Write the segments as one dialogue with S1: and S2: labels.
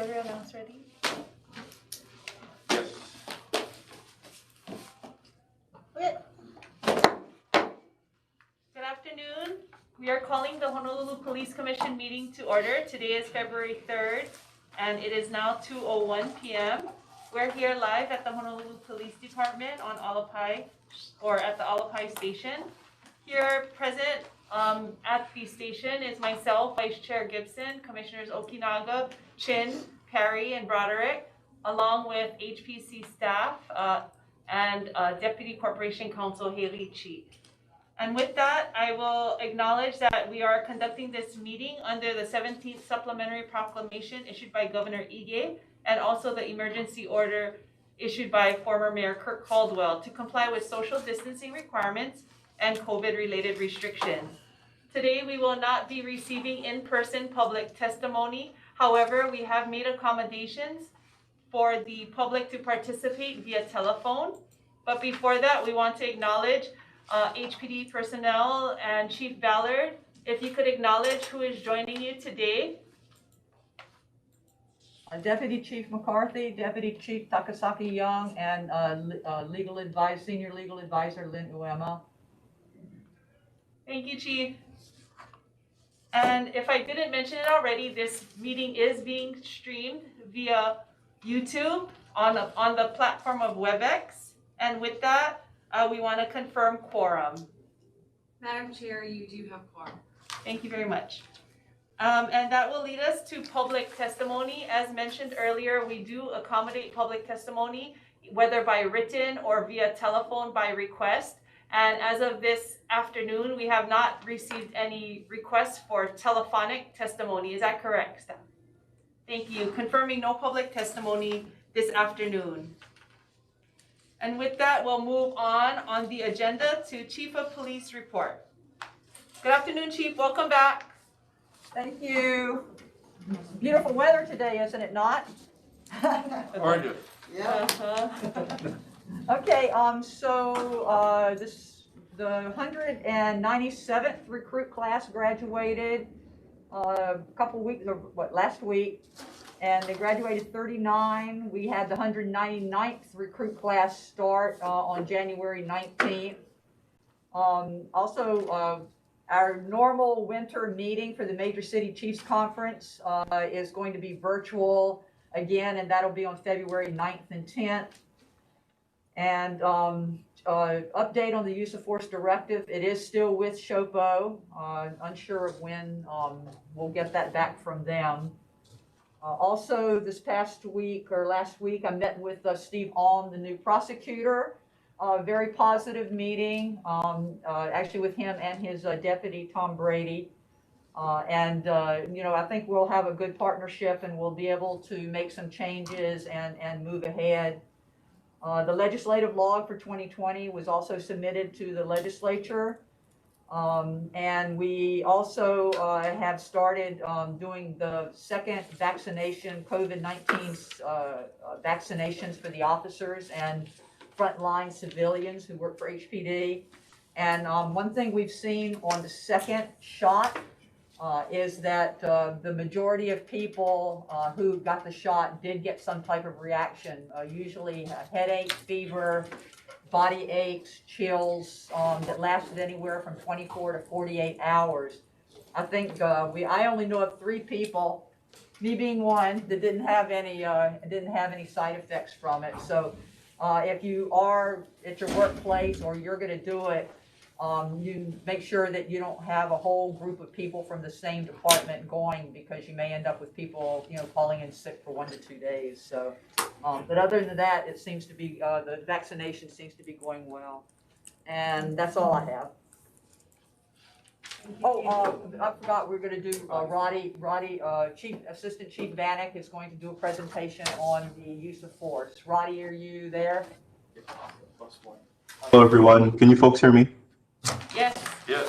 S1: everyone else ready?
S2: Yes.
S1: Okay. Good afternoon. We are calling the Honolulu Police Commission meeting to order. Today is February 3rd, and it is now 2:01 p.m. We're here live at the Honolulu Police Department on Alapai, or at the Alapai Station. Here present at the station is myself, Vice Chair Gibson, Commissioners Okinaga, Chin, Perry, and Broderick, along with HPC staff and Deputy Corporation Counsel Haley Cheek. And with that, I will acknowledge that we are conducting this meeting under the 17th Supplementary Proclamation issued by Governor Ige, and also the emergency order issued by former Mayor Kirk Caldwell to comply with social distancing requirements and COVID-related restrictions. Today, we will not be receiving in-person public testimony. However, we have made accommodations for the public to participate via telephone. But before that, we want to acknowledge HPD personnel and Chief Ballard. If you could acknowledge who is joining you today.
S3: Deputy Chief McCarthy, Deputy Chief Takasaki Young, and Senior Legal Advisor Lynn Uema.
S1: Thank you, Chief. And if I didn't mention it already, this meeting is being streamed via YouTube on the platform of WebEx. And with that, we want to confirm quorum.
S4: Madam Chair, you do have quorum.
S1: Thank you very much. And that will lead us to public testimony. As mentioned earlier, we do accommodate public testimony, whether by written or via telephone by request. And as of this afternoon, we have not received any requests for telephonic testimony. Is that correct, staff? Thank you. Confirming no public testimony this afternoon. And with that, we'll move on the agenda to Chief of Police report. Good afternoon, Chief. Welcome back.
S3: Thank you. It's beautiful weather today, isn't it not?
S2: Orange.
S3: Yeah. Okay, the 197th recruit class graduated last week, and they graduated 39. We had the 199th recruit class start on January 19th. Our normal winter meeting for the Major City Chiefs Conference is going to be virtual again, and that'll be on February 9th and 10th. And update on the use of force directive. It is still with SHOPO. Unsure of when we'll get that back from them. Also, this past week or last week, I met with Steve Alm, the new prosecutor. Very positive meeting, actually with him and his deputy, Tom Brady. I think we'll have a good partnership and we'll be able to make some changes and move ahead. The legislative log for 2020 was also submitted to the legislature. And we also have started doing the second vaccination, COVID-19 vaccinations for the officers and frontline civilians who work for HPD. And one thing we've seen on the second shot is that the majority of people who got the shot did get some type of reaction, usually headache, fever, body aches, chills that lasted anywhere from 24 to 48 hours. I think I only know of 3 people, me being one, that didn't have any side effects from it. So if you are at your workplace or you're going to do it, you make sure that you don't have a whole group of people from the same department going, because you may end up with people, calling in sick for 1 to 2 days. So, but other than that, it seems to be the vaccination seems to be going well, and that's all I have. Oh, I forgot we're going to do Roddy, Assistant Chief Vanek is going to do a presentation on the use of force. Roddy, are you there?
S5: Hello, everyone. Can you folks hear me?
S1: Yes.
S2: Yes.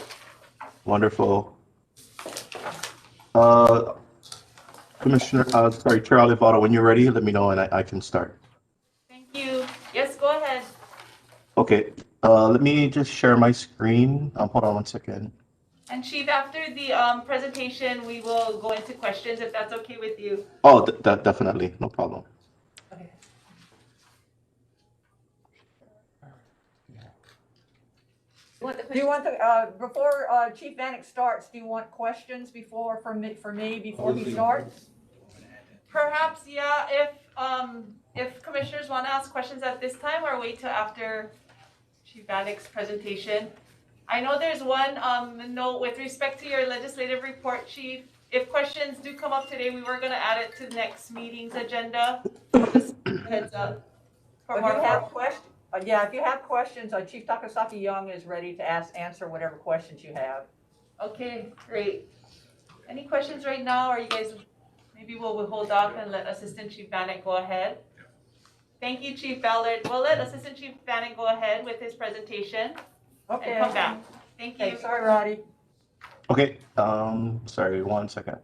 S5: Wonderful. Chair Olivato, when you're ready, let me know and I can start.
S1: Thank you. Yes, go ahead.
S5: Okay. Let me just share my screen. Hold on one second.
S1: And Chief, after the presentation, we will go into questions if that's okay with you.
S5: Oh, definitely, no problem.
S1: Okay.
S3: Do you want the, before Chief Vanek starts, do you want questions before, for me before he starts?
S1: Perhaps, yeah, if commissioners want to ask questions at this time or wait till after Chief Vanek's presentation. I know there's one note with respect to your legislative report, Chief. If questions do come up today, we were gonna add it to next meeting's agenda. Just heads up. For
S3: If you
S1: more
S3: have questions, if you have questions, Chief Takasaki Young is ready to answer whatever questions you have.
S1: Okay, great. Any questions right now, or you guys, maybe we'll hold off and let Assistant Chief Vanek go ahead? Thank you, Chief Ballard. We'll let Assistant Chief Vanek go ahead with his presentation and
S3: Okay.
S1: come back. Thank you.
S3: Okay, sorry, Roddy.
S5: Okay, sorry, 1 second.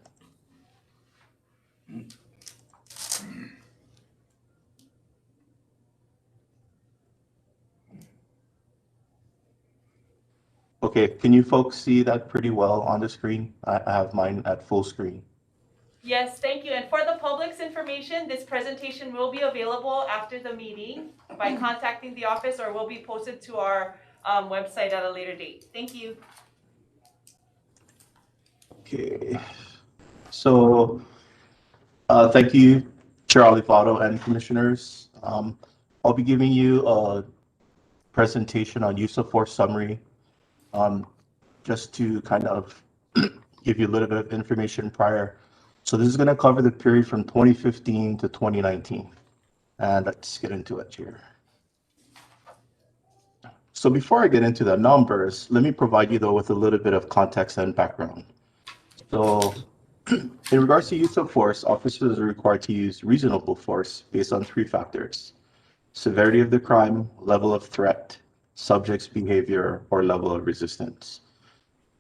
S5: Okay, can you folks see that pretty well on the screen? I have mine at full screen.
S1: Yes, thank you. And for the public's information, this presentation will be available after the meeting by contacting the office, or will be posted to our website at a later date. Thank you.
S5: Okay, so thank you, Chair Alifato and Commissioners. I'll be giving you a presentation on use of force summary, just to kind of give you a little bit of information prior. So this is going to cover the period from 2015 to 2019. And let's get into it here. So before I get into the numbers, let me provide you though with a little bit of context and background. So in regards to use of force, officers are required to use reasonable force based on 3 factors: severity of the crime, level of threat, subject's behavior, or level of resistance.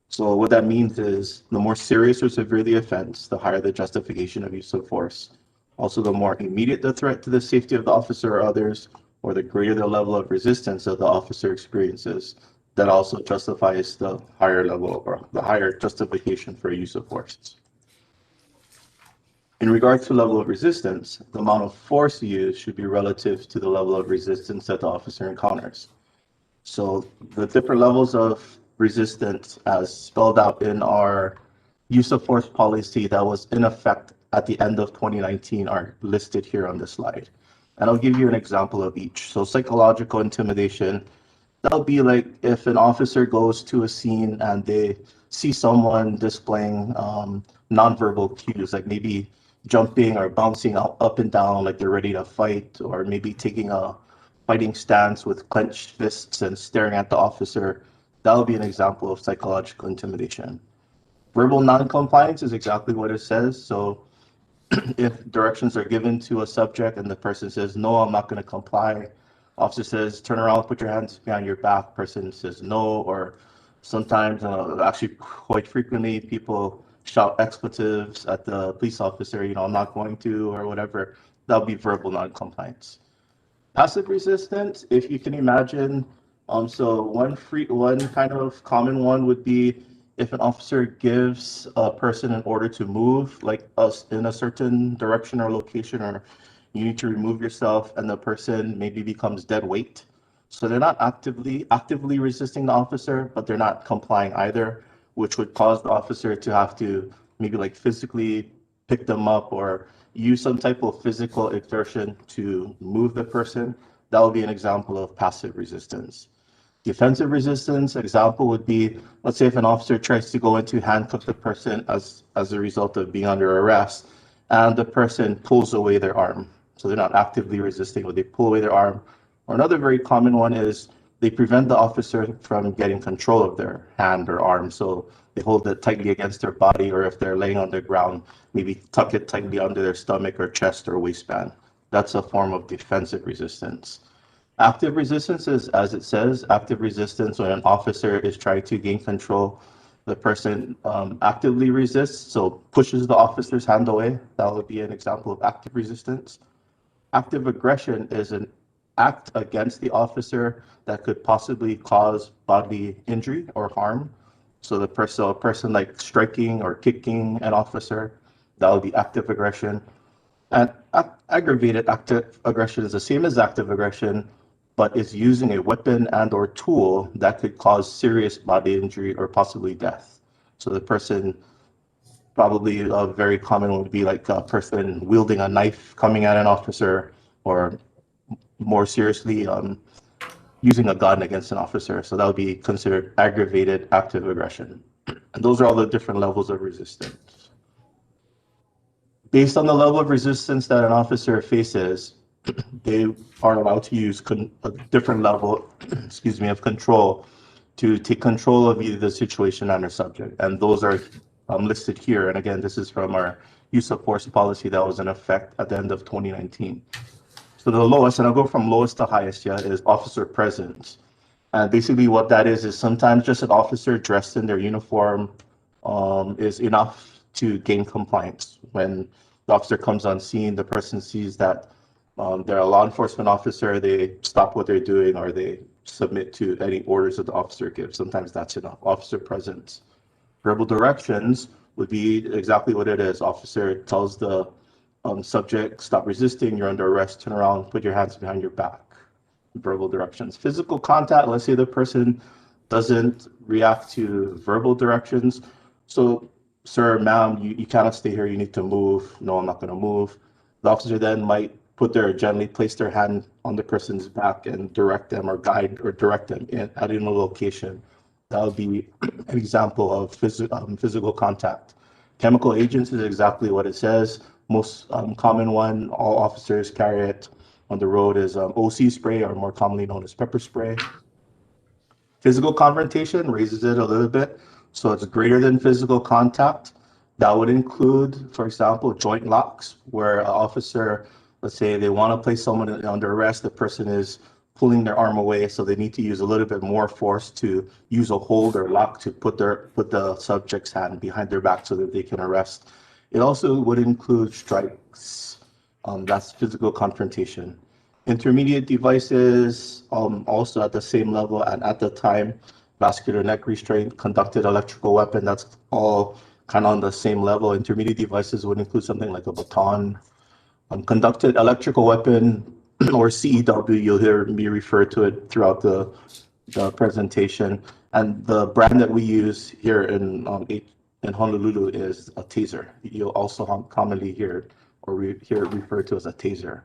S5: So what that means is the more serious or severe the offense, the higher the justification of use of force. Also, the more immediate the threat to the safety of the officer or others, or the greater the level of resistance that the officer experiences, that also justifies the higher level or the higher justification for use of force. In regards to level of resistance, the amount of force used should be relative to the level of resistance that the officer encounters. So the different levels of resistance as spelled out in our use of force policy that was in effect at the end of 2019 are listed here on the slide. And I'll give you an example of each. So psychological intimidation, that'll be like if an officer goes to a scene and they see someone displaying nonverbal cues, like maybe jumping or bouncing up and down like they're ready to fight, or maybe taking a fighting stance with clenched fists and staring at the officer. That would be an example of psychological intimidation. Verbal noncompliance is exactly what it says. So if directions are given to a subject and the person says, no, I'm not going to comply, officer says, turn around, put your hands behind your back, person says no, or sometimes, actually quite frequently, people shout expletives at the police officer, I'm not going to, or whatever. That'll be verbal noncompliance. Passive resistance, if you can imagine, so one kind of common one would be if an officer gives a person an order to move, like us in a certain direction or location, or you need to remove yourself, and the person maybe becomes dead weight. So they're not actively resisting the officer, but they're not complying either, which would cause the officer to have to maybe like physically pick them up or use some type of physical exertion to move the person. That would be an example of passive resistance. Defensive resistance example would be, let's say if an officer tries to go in to handcuff the person as a result of being under arrest, and the person pulls away their arm. So they're not actively resisting, but they pull away their arm. Or another very common one is they prevent the officer from getting control of their hand or arm. So they hold it tightly against their body, or if they're laying on the ground, maybe tuck it tightly under their stomach or chest or waistband. That's a form of defensive resistance. Active resistance is, as it says, active resistance when an officer is trying to gain control. The person actively resists, so pushes the officer's hand away. That would be an example of active resistance. Active aggression is an act against the officer that could possibly cause bodily injury or harm. So a person like striking or kicking an officer, that would be active aggression. And aggravated active aggression is the same as active aggression, but it's using a weapon and or tool that could cause serious body injury or possibly death. So the person, probably a very common would be like a person wielding a knife coming at an officer, or more seriously, using a gun against an officer. So that would be considered aggravated active aggression. And those are all the different levels of resistance. Based on the level of resistance that an officer faces, they are allowed to use a different level, excuse me, of control to take control of either the situation and their subject. And those are listed here. And again, this is from our use of force policy that was in effect at the end of 2019. So the lowest, and I'll go from lowest to highest, yeah, is officer presence. And basically what that is sometimes just an officer dressed in their uniform is enough to gain compliance. When the officer comes on scene, the person sees that they're a law enforcement officer, they stop what they're doing or they submit to any orders that the officer gives. Sometimes that's enough. Officer presence. Verbal directions would be exactly what it is. Officer tells the subject, stop resisting, you're under arrest, turn around, put your hands behind your back. Verbal directions. Physical contact, let's say the person doesn't react to verbal directions. So, sir, ma'am, you cannot stay here, you need to move. No, I'm not going to move. The officer then might gently place their hand on the person's back and direct them or guide or direct them at a location. That would be an example of physical contact. Chemical agents is exactly what it says. Most common one, all officers carry it on the road, is OC spray, or more commonly known as pepper spray. Physical confrontation raises it a little bit, so it's greater than physical contact. That would include, for example, joint locks, where an officer, let's say they want to place someone under arrest, the person is pulling their arm away, so they need to use a little bit more force to use a hold or lock to put the subject's hand behind their back so that they can arrest. It also would include strikes. That's physical confrontation. Intermediate devices, also at the same level, and at the time, vascular neck restraint, conducted electrical weapon, that's all kind of on the same level. Intermediate devices would include something like a baton. Conducted electrical weapon, or CEW, you'll hear me refer to it throughout the presentation. And the brand that we use here in Honolulu is a taser. You'll also commonly hear it referred to as a taser.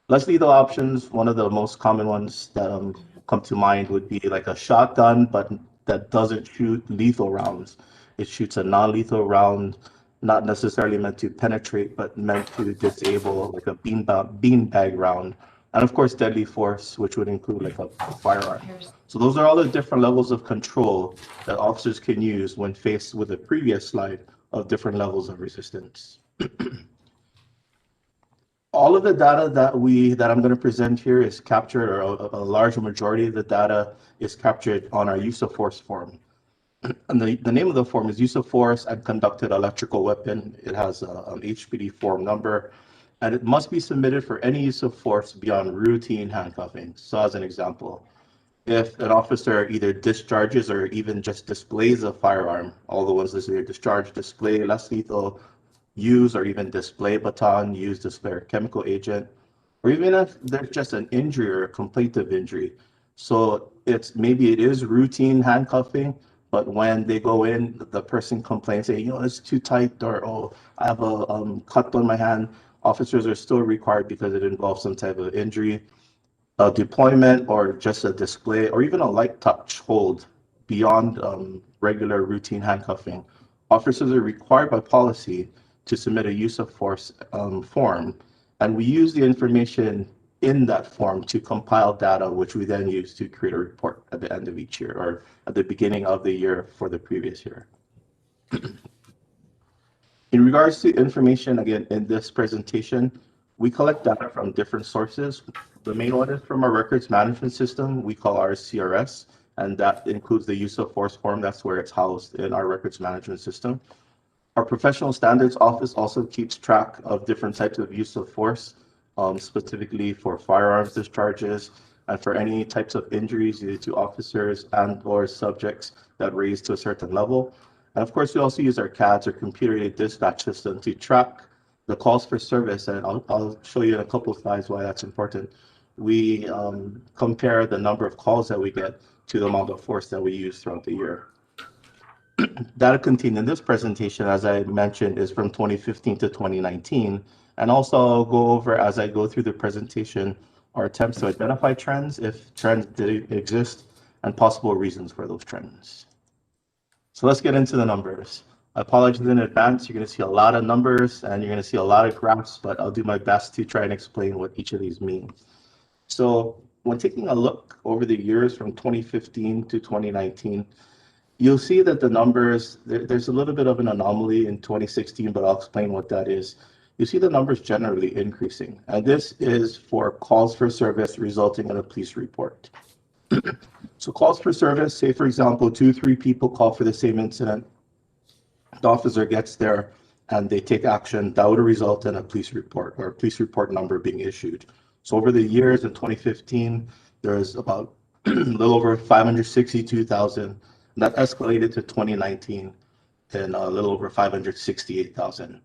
S5: Less lethal options, one of the most common ones that come to mind would be like a shotgun, but that doesn't shoot lethal rounds. It shoots a non-lethal round, not necessarily meant to penetrate, but meant to disable, like a beanbag round. And of course, deadly force, which would include like a firearm. So those are all the different levels of control that officers can use when faced with the previous slide of different levels of resistance. All of the data that I'm going to present here is captured, or a large majority of the data is captured on our use of force form. And the name of the form is use of force and conducted electrical weapon. It has an HPD form number, and it must be submitted for any use of force beyond routine handcuffing. So as an example, if an officer either discharges or even just displays a firearm, all the ones listed here: discharge, display, less lethal, use, or even display baton, use, display, or chemical agent, or even if there's just an injury or a complaintive injury. So maybe it is routine handcuffing, but when they go in, the person complains, saying, it's too tight, or, oh, I have a cut on my hand. Officers are still required, because it involves some type of injury, a deployment, or just a display, or even a light touch hold beyond regular routine handcuffing. Officers are required by policy to submit a use of force form, and we use the information in that form to compile data, which we then use to create a report at the end of each year, or at the beginning of the year for the previous year. In regards to information, again, in this presentation, we collect data from different sources. The main one is from our records management system. We call ours CRS, and that includes the use of force form. That's where it's housed in our records management system. Our professional standards office also keeps track of different types of use of force, specifically for firearms discharges, and for any types of injuries either to officers and or subjects that raise to a certain level. And of course, we also use our CADs or computer-aided dispatch system to track the calls for service, and I'll show you in a couple of slides why that's important. We compare the number of calls that we get to the amount of force that we use throughout the year. Data contained in this presentation, as I mentioned, is from 2015 to 2019. And also I'll go over, as I go through the presentation, our attempts to identify trends, if trends did exist, and possible reasons for those trends. So let's get into the numbers. I apologize in advance. You're going to see a lot of numbers and you're going to see a lot of graphs, but I'll do my best to try and explain what each of these means. So when taking a look over the years from 2015 to 2019, you'll see that the numbers, there's a little bit of an anomaly in 2016, but I'll explain what that is. You see the numbers generally increasing, and this is for calls for service resulting in a police report. So calls for service, say for example, 2-3 people call for the same incident. The officer gets there and they take action, that would result in a police report or a police report number being issued. So over the years in 2015, there's about a little over 562,000. That escalated to 2019 and a little over 568,000.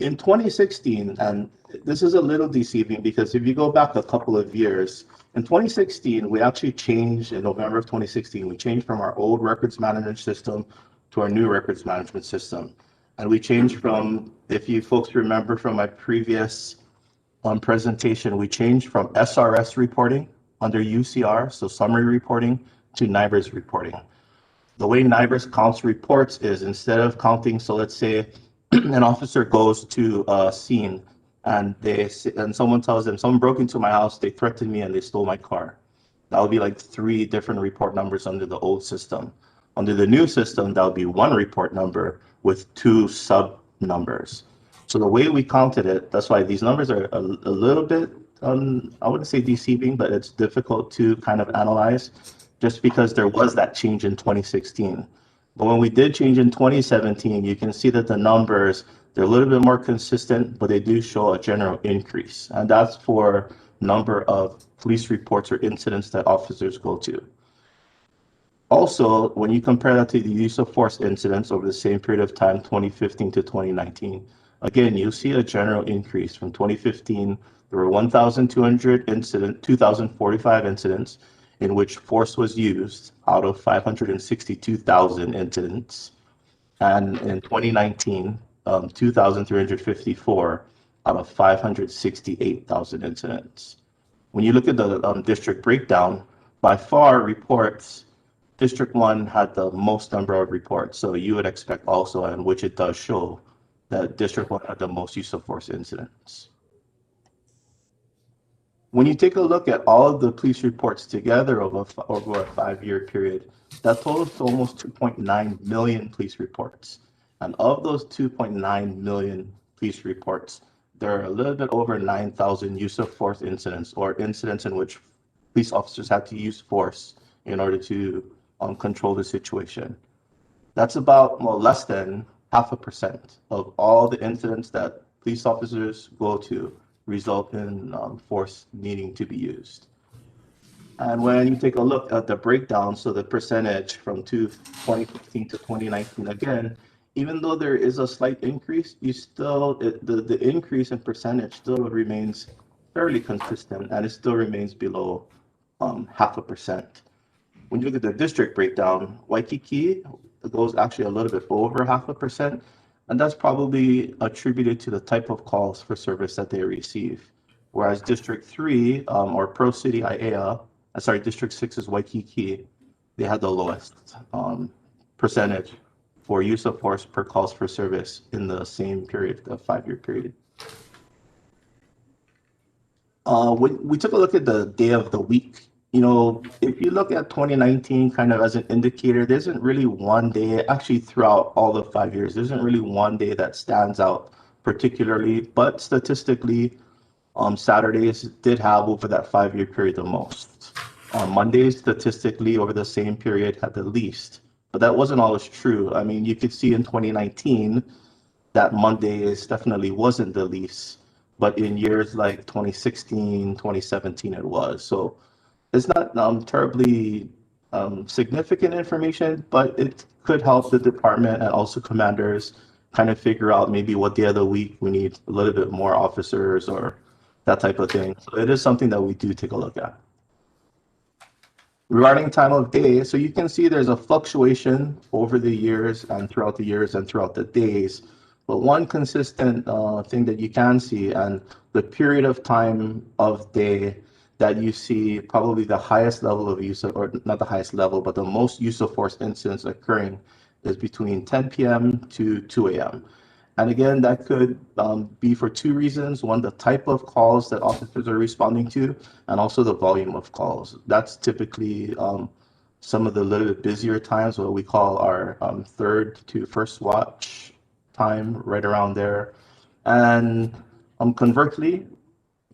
S5: In 2016, and this is a little deceiving because if you go back a couple of years, in 2016, we actually changed, in November of 2016, we changed from our old records management system to our new records management system. And we changed from, if you folks remember from my previous presentation, we changed from SRS reporting under UCR, so summary reporting, to NIBRS reporting. The way NIBRS counts reports is instead of counting, so let's say an officer goes to a scene and someone tells them, someone broke into my house, they threatened me and they stole my car. That would be like 3 different report numbers under the old system. Under the new system, that would be 1 report number with 2 sub numbers. So the way we counted it, that's why these numbers are a little bit, I wouldn't say deceiving, but it's difficult to kind of analyze just because there was that change in 2016. But when we did change in 2017, you can see that the numbers, they're a little bit more consistent, but they do show a general increase. And that's for number of police reports or incidents that officers go to. Also, when you compare that to the use of force incidents over the same period of time, 2015 to 2019, again, you'll see a general increase. From 2015, there were 2,045 incidents in which force was used out of 562,000 incidents. And in 2019, 2,354 out of 568,000 incidents. When you look at the district breakdown, by far reports, District 1 had the most number of reports. So you would expect also, and which it does show, that District 1 had the most use of force incidents. When you take a look at all of the police reports together over a 5-year period, that totals to almost 2.9 million police reports. And of those 2.9 million police reports, there are a little bit over 9,000 use of force incidents, or incidents in which police officers had to use force in order to control the situation. That's about less than 0.5% of all the incidents that police officers go to result in force needing to be used. And when you take a look at the breakdown, so the percentage from 2015 to 2019, again, even though there is a slight increase, the increase in percentage still remains fairly consistent, and it still remains below 0.5%. When you look at the district breakdown, Waikiki goes actually a little bit over 0.5%, and that's probably attributed to the type of calls for service that they receive. Whereas District 3, or Pro City Aiea, District 6 is Waikiki, they had the lowest percentage for use of force per calls for service in the same period, the 5-year period. We took a look at the day of the week. You know, if you look at 2019 kind of as an indicator, there isn't really one day, actually throughout all the 5 years, there isn't really one day that stands out particularly, but statistically, Saturdays did have over that 5-year period the most. Mondays, statistically, over the same period had the least, but that wasn't always true. I mean, you could see in 2019 that Mondays definitely wasn't the least, but in years like 2016, 2017, it was. So It's not terribly significant information, but it could help the department and also commanders kind of figure out maybe what day of the week we need a little bit more officers or that type of thing. So it is something that we do take a look at. Regarding time of day, so you can see there's a fluctuation over the years and throughout the years and throughout the days. But one consistent thing that you can see, and the period of time of day that you see probably the highest level of use of, or not the highest level, but the most use of force incidents occurring is between 10 p.m. to 2 a.m. And again, that could be for two reasons. One, the type of calls that officers are responding to, and also the volume of calls. That's typically some of the little bit busier times, what we call our third to first watch time, right around there. And conversely,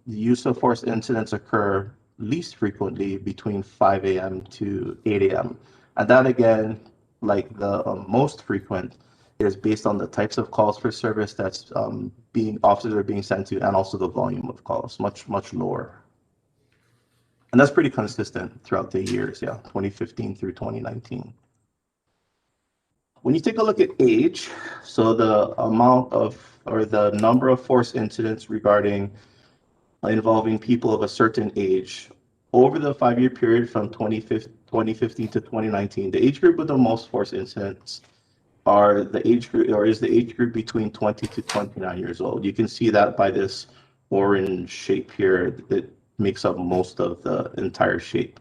S5: the use of force incidents occur least frequently between 5 a.m. to 8 a.m. And that again, like the most frequent, is based on the types of calls for service that's being officers are being sent to, and also the volume of calls, much lower. And that's pretty consistent throughout the years, yeah, 2015 through 2019. When you take a look at age, so the amount of, or the number of force incidents regarding involving people of a certain age over the 5-year period from 2015 to 2019, the age group with the most force incidents are the age group, or is the age group between 20 to 29 years old. You can see that by this orange shape here. It makes up most of the entire shape.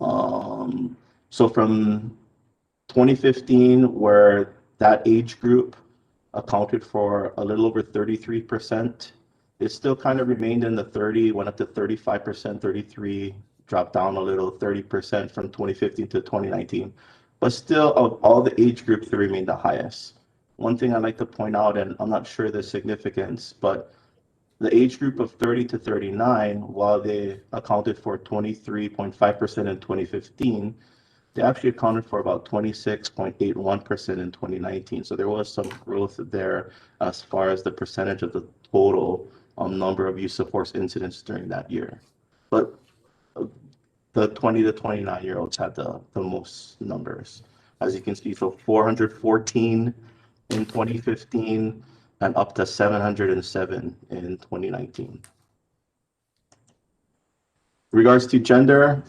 S5: So from 2015, where that age group accounted for a little over 33%, it still kind of remained in the 30, went up to 35%, 33, dropped down a little, 30% from 2015 to 2019. But still, of all the age groups, they remain the highest. One thing I'd like to point out, and I'm not sure the significance, but the age group of 30 to 39, while they accounted for 23.5% in 2015, they actually accounted for about 26.81% in 2019. So there was some growth there as far as the percentage of the total number of use of force incidents during that year. But the 20 to 29-year-olds had the most numbers. As you can see, so 414 in 2015 and up to 707 in 2019. Regards to gender,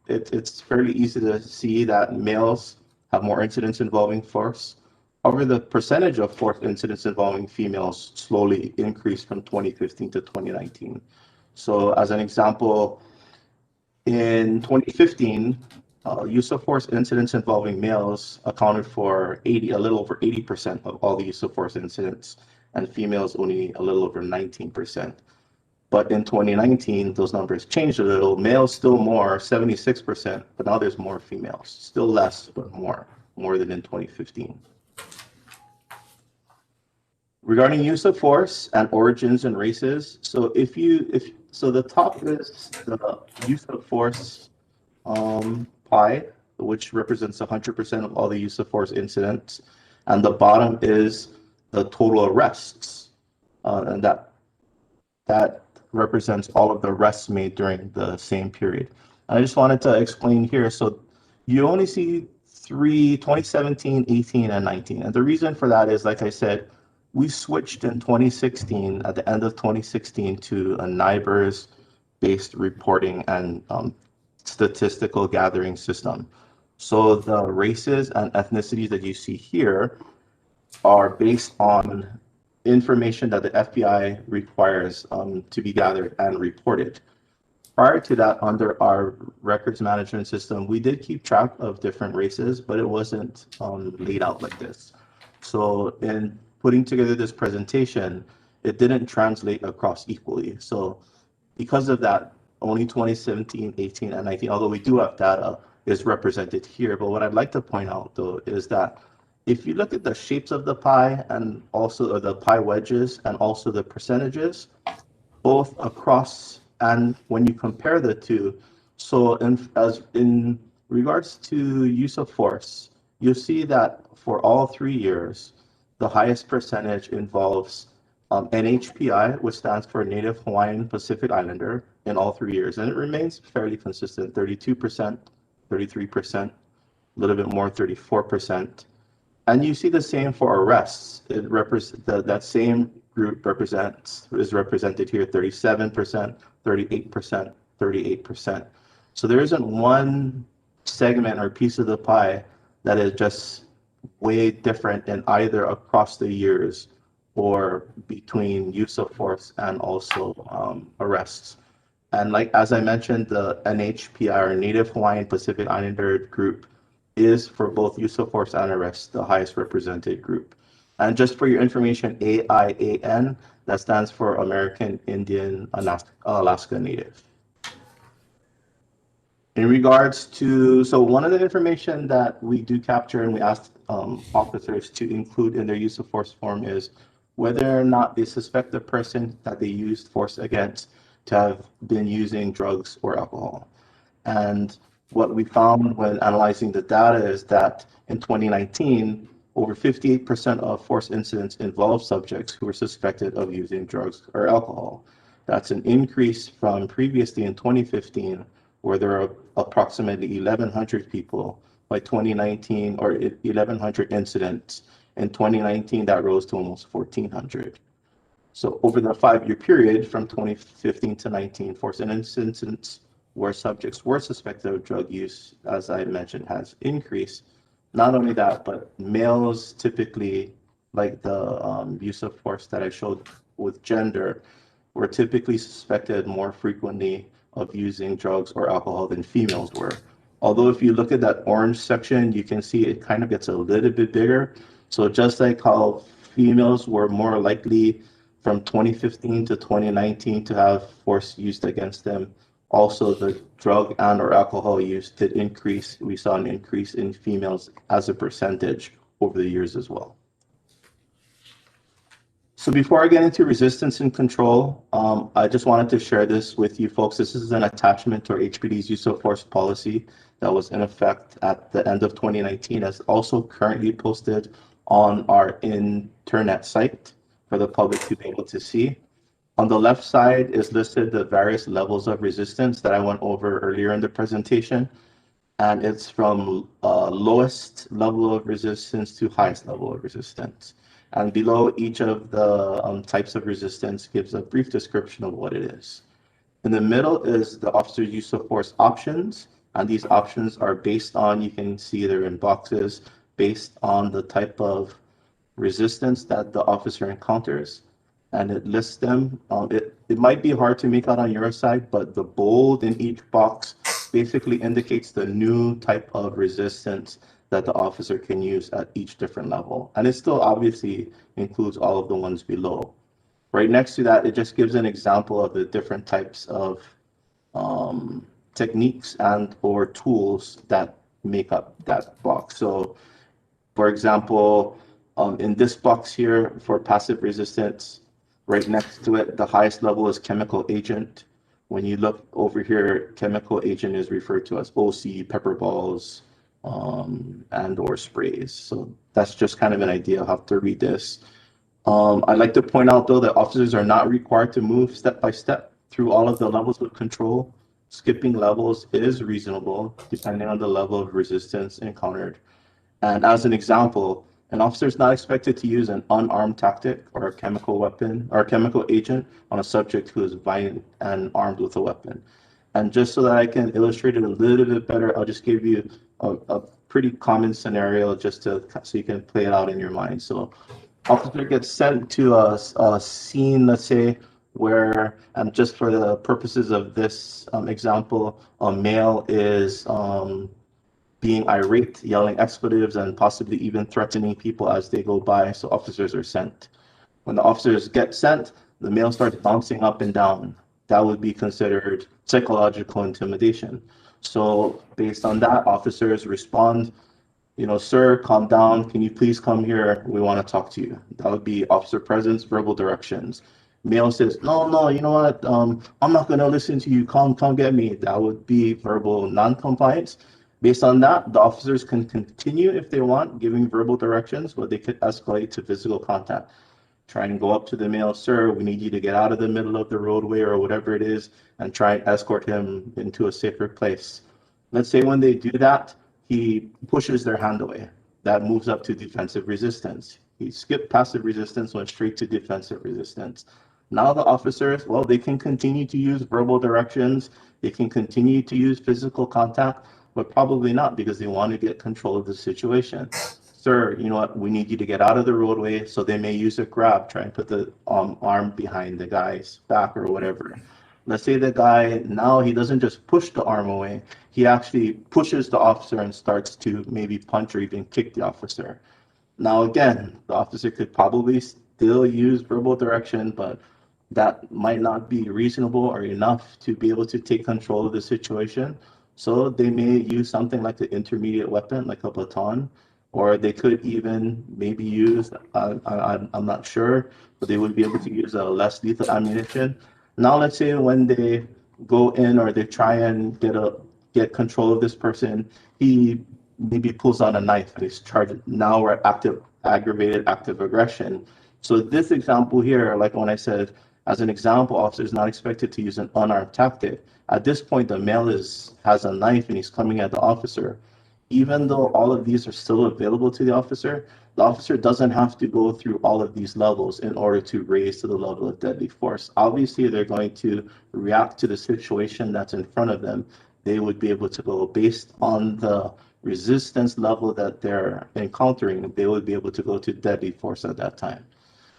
S5: it's fairly easy to see that males have more incidents involving force. However, the percentage of force incidents involving females slowly increased from 2015 to 2019. So as an example, in 2015, use of force incidents involving males accounted for a little over 80% of all the use of force incidents, and females only a little over 19%. But in 2019, those numbers changed a little. Males still more, 76%, but now there's more females. Still less, but more than in 2015. Regarding use of force and origins and races, so the top is the use of force pie, which represents 100% of all the use of force incidents, and the bottom is the total arrests, and that represents all of the arrests made during the same period. And I just wanted to explain here, so you only see 2017, 18, and 19. And the reason for that is, like I said, we switched in 2016, at the end of 2016, to a NIBRS-based reporting and statistical gathering system. So the races and ethnicities that you see here are based on information that the FBI requires to be gathered and reported. Prior to that, under our records management system, we did keep track of different races, but it wasn't laid out like this. So in putting together this presentation, it didn't translate across equally. So because of that, only 2017, 18, and 19, although we do have data, is represented here. But what I'd like to point out, though, is that if you look at the shapes of the pie and also the pie wedges and also the percentages, both across and when you compare the two, so in regards to use of force, you'll see that for all 3 years, the highest percentage involves NHPI, which stands for Native Hawaiian Pacific Islander, in all 3 years, and it remains fairly consistent: 32%, 33%, a little bit more, 34%. And you see the same for arrests. It that same group is represented here: 37%, 38%, 38%. So there isn't one segment or piece of the pie that is just way different in either across the years or between use of force and also arrests. And like, as I mentioned, the NHPI, or Native Hawaiian Pacific Islander group, is for both use of force and arrest the highest represented group. And just for your information, AIAN, that stands for American Indian Alaska Native. In regards to, so one of the information that we do capture and we ask officers to include in their use of force form is whether or not they suspect the person that they used force against to have been using drugs or alcohol. And what we found when analyzing the data is that in 2019, over 58% of force incidents involved subjects who were suspected of using drugs or alcohol. That's an increase from previously in 2015, where there are approximately 1,100 people. By 2019, or 1,100 incidents. In 2019, that rose to almost 1,400. So over the 5-year period from 2015 to 19, force incidents where subjects were suspected of drug use, as I mentioned, has increased. Not only that, but males typically, like the use of force that I showed with gender, were typically suspected more frequently of using drugs or alcohol than females were. Although if you look at that orange section, you can see it kind of gets a little bit bigger. So just like how females were more likely from 2015 to 2019 to have force used against them, also the drug and or alcohol use did increase. We saw an increase in females as a percentage over the years as well. So before I get into resistance and control, I just wanted to share this with you folks. This is an attachment to our HPD's use of force policy that was in effect at the end of 2019, as also currently posted on our internet site for the public to be able to see. On the left side is listed the various levels of resistance that I went over earlier in the presentation. And it's from lowest level of resistance to highest level of resistance. And below each of the types of resistance gives a brief description of what it is. In the middle is the officer's use of force options. And these options are based on, you can see they're in boxes, based on the type of resistance that the officer encounters. And it lists them. It might be hard to make out on your side, but the bold in each box basically indicates the new type of resistance that the officer can use at each different level. And it still obviously includes all of the ones below. Right next to that, it just gives an example of the different types of techniques and or tools that make up that box. So for example, in this box here for passive resistance, right next to it, the highest level is chemical agent. When you look over here, chemical agent is referred to as OC, pepper balls, and or sprays. So that's just kind of an idea of how to read this. I'd like to point out though that officers are not required to move step by step through all of the levels of control. Skipping levels is reasonable depending on the level of resistance encountered. And as an example, an officer is not expected to use an unarmed tactic or a chemical weapon or a chemical agent on a subject who is violent and armed with a weapon. And just so that I can illustrate it a little bit better, I'll just give you a pretty common scenario just to so you can play it out in your mind. So officer gets sent to a scene, let's say, where, and just for the purposes of this example, a male is being irate, yelling expletives, and possibly even threatening people as they go by, so officers are sent. When the officers get sent, the male starts bouncing up and down. That would be considered psychological intimidation. So based on that, officers respond, you know, sir, calm down. Can you please come here? We want to talk to you. That would be officer presence, verbal directions. Male says, no, you know what? I'm not going to listen to you. Come get me. That would be verbal non-compliance. Based on that, the officers can continue if they want, giving verbal directions, but they could escalate to physical contact. try and go up to the male, sir, we need you to get out of the middle of the roadway or whatever it is, and try and escort him into a safer place. Let's say when they do that, he pushes their hand away. That moves up to defensive resistance. He skipped passive resistance, went straight to defensive resistance. Now the officers, well, they can continue to use verbal directions, they can continue to use physical contact, but probably not because they want to get control of the situation. Sir, you know what, we need you to get out of the roadway. So they may use a grab, try and put the arm behind the guy's back or whatever. Let's say the guy, now he doesn't just push the arm away, he actually pushes the officer and starts to maybe punch or even kick the officer. Now, again, the officer could probably still use verbal direction, but that might not be reasonable or enough to be able to take control of the situation. So they may use something like the intermediate weapon, like a baton, or they could even maybe use, I'm not sure, but they would be able to use a less lethal ammunition. Now, let's say when they go in or they try and get control of this person, he maybe pulls out a knife and he's charging. Now we're aggravated active aggression. So this example here, like when I said, as an example, officer is not expected to use an unarmed tactic. At this point, the male has a knife and he's coming at the officer. Even though all of these are still available to the officer doesn't have to go through all of these levels in order to raise to the level of deadly force. Obviously, they're going to react to the situation that's in front of them. They would be able to go based on the resistance level that they're encountering, they would be able to go to deadly force at that time.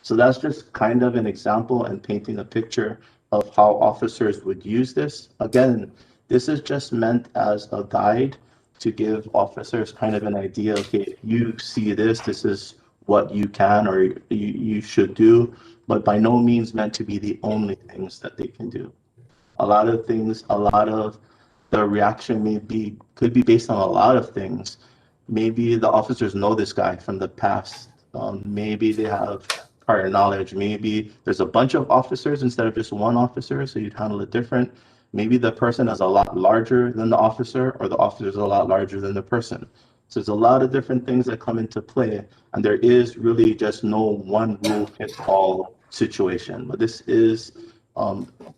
S5: So that's just kind of an example and painting a picture of how officers would use this. Again, this is just meant as a guide to give officers kind of an idea, okay, if you see this, this is what you can or you should do, but by no means meant to be the only things that they can do. A lot of things, a lot of the reaction could be based on a lot of things. Maybe the officers know this guy from the past. Maybe they have prior knowledge. Maybe there's a bunch of officers instead of just one officer, so you'd handle it different. Maybe the person is a lot larger than the officer, or the officer is a lot larger than the person. So there's a lot of different things that come into play, and there is really just no one rule fits all situation. But this is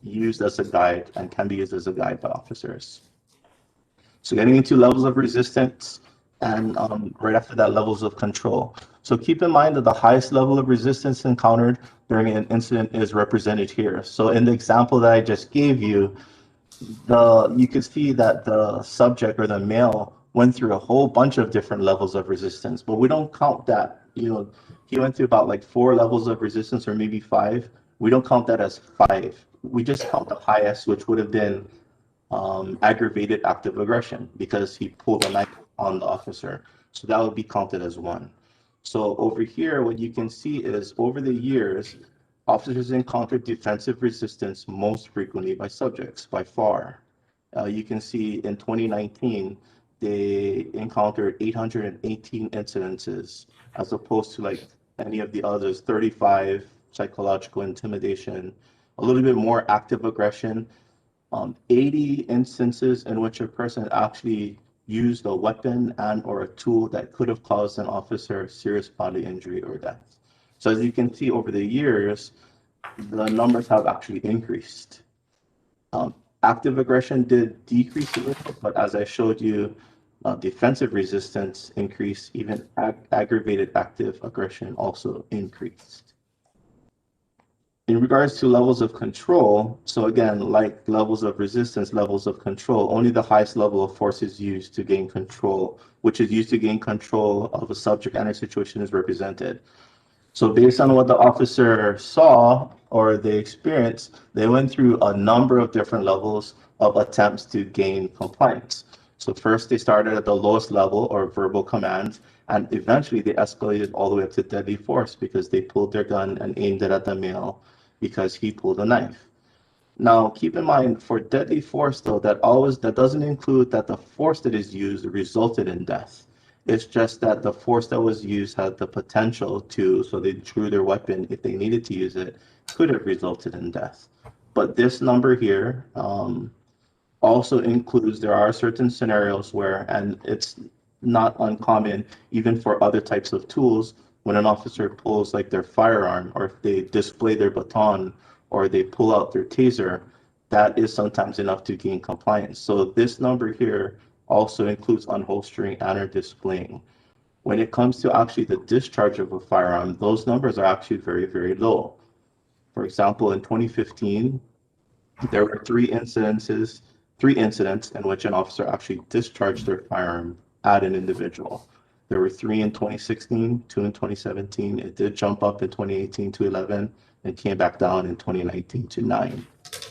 S5: used as a guide and can be used as a guide by officers. So getting into levels of resistance and right after that, levels of control. So keep in mind that the highest level of resistance encountered during an incident is represented here. So in the example that I just gave you, you could see that the subject or the male went through a whole bunch of different levels of resistance, but we don't count that. You know, he went through about like 4 levels of resistance or maybe 5. We don't count that as 5. We just count the highest, which would have been aggravated active aggression because he pulled a knife on the officer. So that would be counted as 1. So over here, what you can see is over the years, officers encountered defensive resistance most frequently by subjects, by far. You can see in 2019, they encountered 818 incidences, as opposed to like any of the others, 35 psychological intimidation, a little bit more active aggression, 80 instances in which a person actually used a weapon and or a tool that could have caused an officer serious bodily injury or death. So as you can see over the years, the numbers have actually increased. Active aggression did decrease a little, but as I showed you, defensive resistance increased, even aggravated active aggression also increased. In regards to levels of control, so again, like levels of resistance, levels of control, only the highest level of force is used to gain control, which is used to gain control of a subject and a situation is represented. So based on what the officer saw or they experienced, they went through a number of different levels of attempts to gain compliance. So first they started at the lowest level or verbal commands, and eventually they escalated all the way up to deadly force because they pulled their gun and aimed it at the male because he pulled a knife. Now, keep in mind, for deadly force, though, that doesn't include that the force that is used resulted in death. It's just that the force that was used had the potential to, so they drew their weapon if they needed to use it, could have resulted in death. But this number here also includes, there are certain scenarios where, and it's not uncommon, even for other types of tools, when an officer pulls like their firearm, or if they display their baton, or they pull out their taser, that is sometimes enough to gain compliance. So this number here also includes unholstering and or displaying. When it comes to actually the discharge of a firearm, those numbers are actually very, very low. For example, in 2015, there were three incidents in which an officer actually discharged their firearm at an individual. There were three in 2016, two in 2017. It did jump up in 2018 to 11 and came back down in 2019 to 9.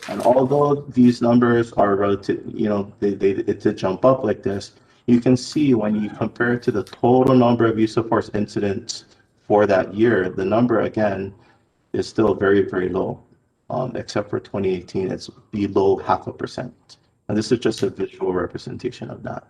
S5: And although these numbers are relative, it did jump up like this, you can see when you compare it to the total number of use of force incidents for that year, the number again is still very, very low. Except for 2018, it's below 0.5%. And this is just a visual representation of that.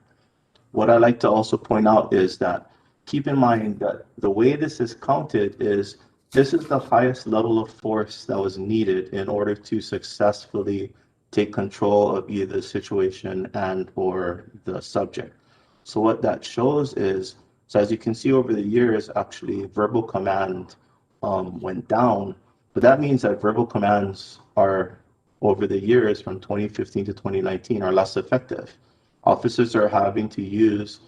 S5: What I like to also point out is that keep in mind that the way this is counted is this is the highest level of force that was needed in order to successfully take control of either the situation and or the subject. So what that shows is, so as you can see over the years, actually verbal command went down, but that means that verbal commands are, over the years from 2015 to 2019, are less effective. Officers are having to use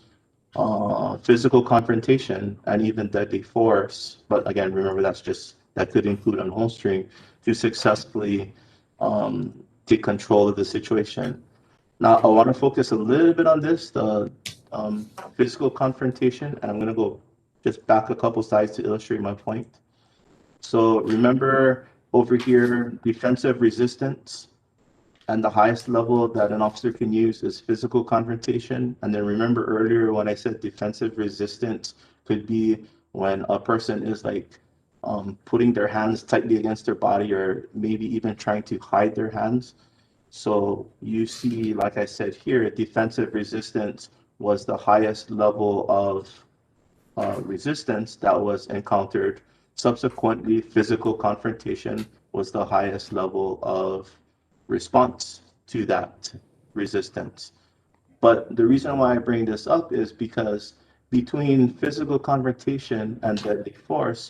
S5: physical confrontation and even deadly force, but again, remember that could include unholstering, to successfully take control of the situation. Now, I want to focus a little bit on this, the physical confrontation, and I'm going to go just back a couple slides to illustrate my point. So remember over here, defensive resistance, and the highest level that an officer can use is physical confrontation. And then remember earlier when I said defensive resistance could be when a person is like putting their hands tightly against their body, or maybe even trying to hide their hands. So you see, like I said here, defensive resistance was the highest level of resistance that was encountered. Subsequently, physical confrontation was the highest level of response to that resistance. But the reason why I bring this up is because between physical confrontation and deadly force,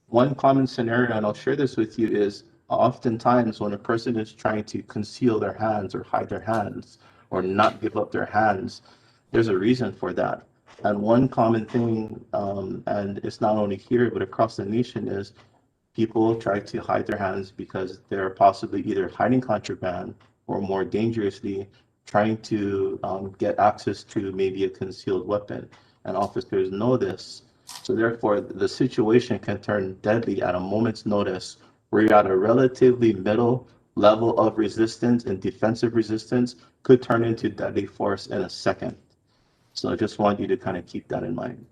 S5: one common scenario, and I'll share this with you, is oftentimes when a person is trying to conceal their hands or hide their hands or not give up their hands, there's a reason for that. And one common thing, and it's not only here, but across the nation, is people try to hide their hands because they're possibly either hiding contraband or, more dangerously, trying to get access to maybe a concealed weapon. And officers know this. So therefore, the situation can turn deadly at a moment's notice, where you're at a relatively middle level of resistance, and defensive resistance could turn into deadly force in a second. So I just want you to kind of keep that in mind.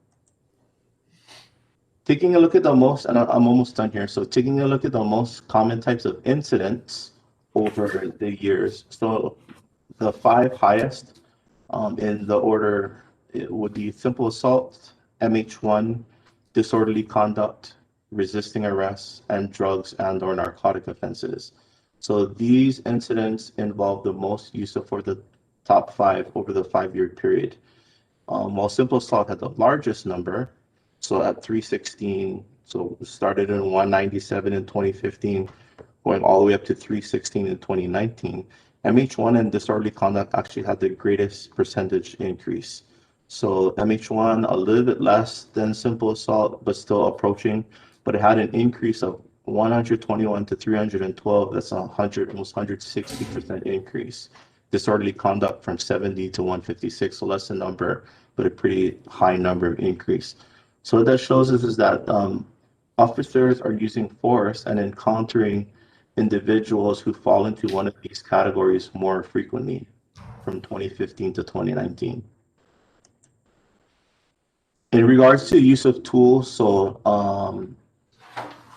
S5: Taking a look at the most, and I'm almost done here. So taking a look at the most common types of incidents over the years. So the 5 highest in the order, it would be simple assault, MH1, disorderly conduct, resisting arrest, and drugs and or narcotic offenses. So these incidents involve the most use of for the top 5 over the 5-year period. While simple assault had the largest number, so at 316, so started in 197 in 2015, going all the way up to 316 in 2019. MH1 and disorderly conduct actually had the greatest percentage increase. So MH1 a little bit less than simple assault, but still approaching, but it had an increase of 121 to 312. That's almost 160% increase. Disorderly conduct from 70 to 156, so less a number, but a pretty high number of increase. So what that shows us is that officers are using force and encountering individuals who fall into one of these categories more frequently from 2015 to 2019. In regards to use of tools, so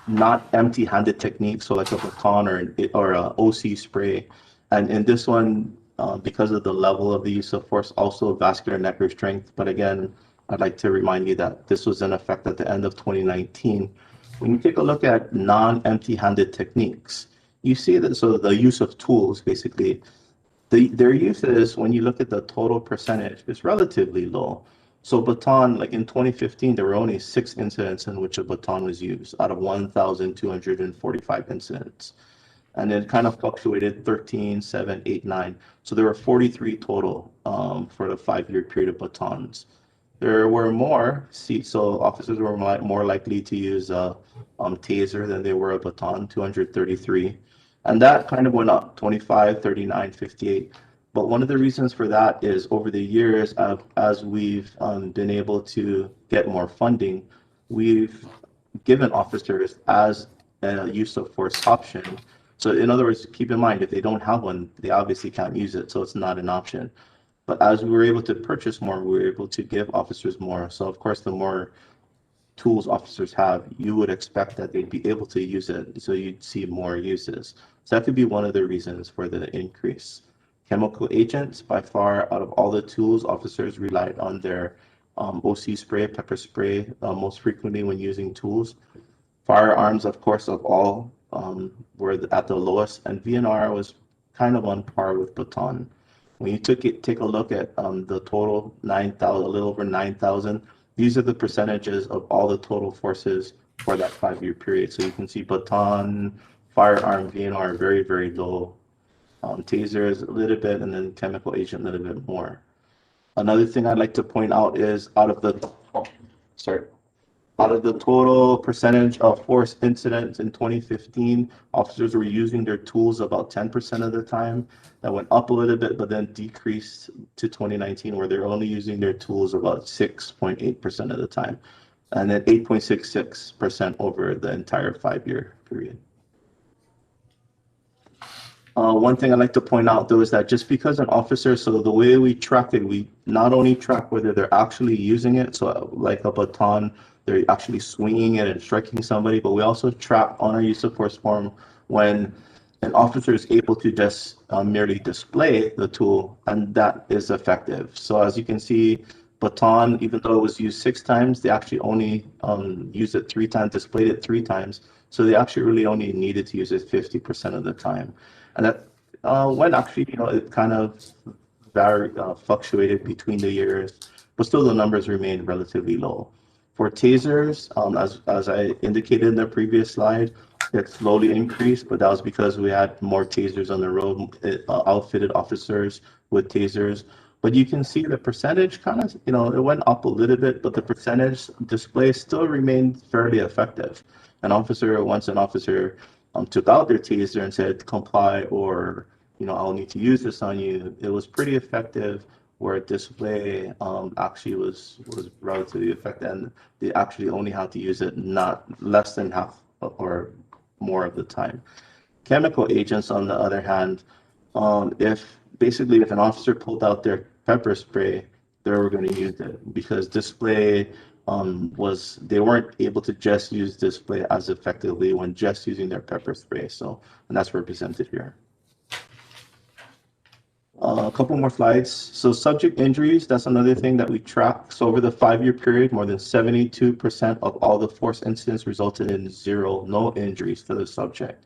S5: not empty-handed techniques, so like a baton or a OC spray. And in this one, because of the level of the use of force, also vascular neck restraint. But again, I'd like to remind you that this was in effect at the end of 2019. When you take a look at non-empty-handed techniques, you see that, so the use of tools, basically, their use is, when you look at the total percentage, is relatively low. So baton, like in 2015, there were only 6 incidents in which a baton was used out of 1,245 incidents. And it kind of fluctuated 13, 7, 8, 9. So there were 43 total for the 5-year period of batons. There were more seats, so officers were more likely to use a taser than they were a baton, 233. And that kind of went up, 25, 39, 58. But one of the reasons for that is over the years, as we've been able to get more funding, we've given officers as a use of force option. So in other words, keep in mind, if they don't have one, they obviously can't use it, so it's not an option. But as we were able to purchase more, we were able to give officers more. So of course, the more tools officers have, you would expect that they'd be able to use it. So you'd see more uses. So that could be one of the reasons for the increase. Chemical agents, by far, out of all the tools, officers relied on their OC spray, pepper spray, most frequently when using tools. Firearms, of course, of all, were at the lowest, and VNR was kind of on par with baton. When you take a look at the total 9,000, a little over 9,000, these are the percentages of all the total forces for that 5-year period. So you can see baton, firearm, VNR, very, very low. Tasers a little bit, and then chemical agent a little bit more. Another thing I'd like to point out is out of the total percentage of force incidents in 2015, officers were using their tools about 10% of the time. That went up a little bit, but then decreased to 2019, where they're only using their tools about 6.8% of the time, and then 8.66% over the entire 5-year period. One thing I'd like to point out, though, is that just because an officer, so the way we track it, we not only track whether they're actually using it, so like a baton, they're actually swinging it and striking somebody, but we also track on our use of force form when an officer is able to just merely display the tool, and that is effective. So as you can see, baton, even though it was used 6 times, they actually only used it 3 times, displayed it 3 times. So they actually really only needed to use it 50% of the time. And that when actually, it kind of fluctuated between the years, but still the numbers remained relatively low. For tasers, as I indicated in the previous slide, it slowly increased, but that was because we had more tasers on the road, outfitted officers with tasers. But you can see the percentage kind of, it went up a little bit, but the percentage display still remained fairly effective. Once an officer took out their taser and said, comply, or, I'll need to use this on you, it was pretty effective, where display actually was relatively effective, and they actually only had to use it not less than half or more of the time. Chemical agents, on the other hand, if an officer pulled out their pepper spray, they were going to use it, because display they weren't able to just use display as effectively when just using their pepper spray. And that's represented here. A couple more slides. So subject injuries, that's another thing that we track. So over the 5-year period, more than 72% of all the force incidents resulted in no injuries to the subject.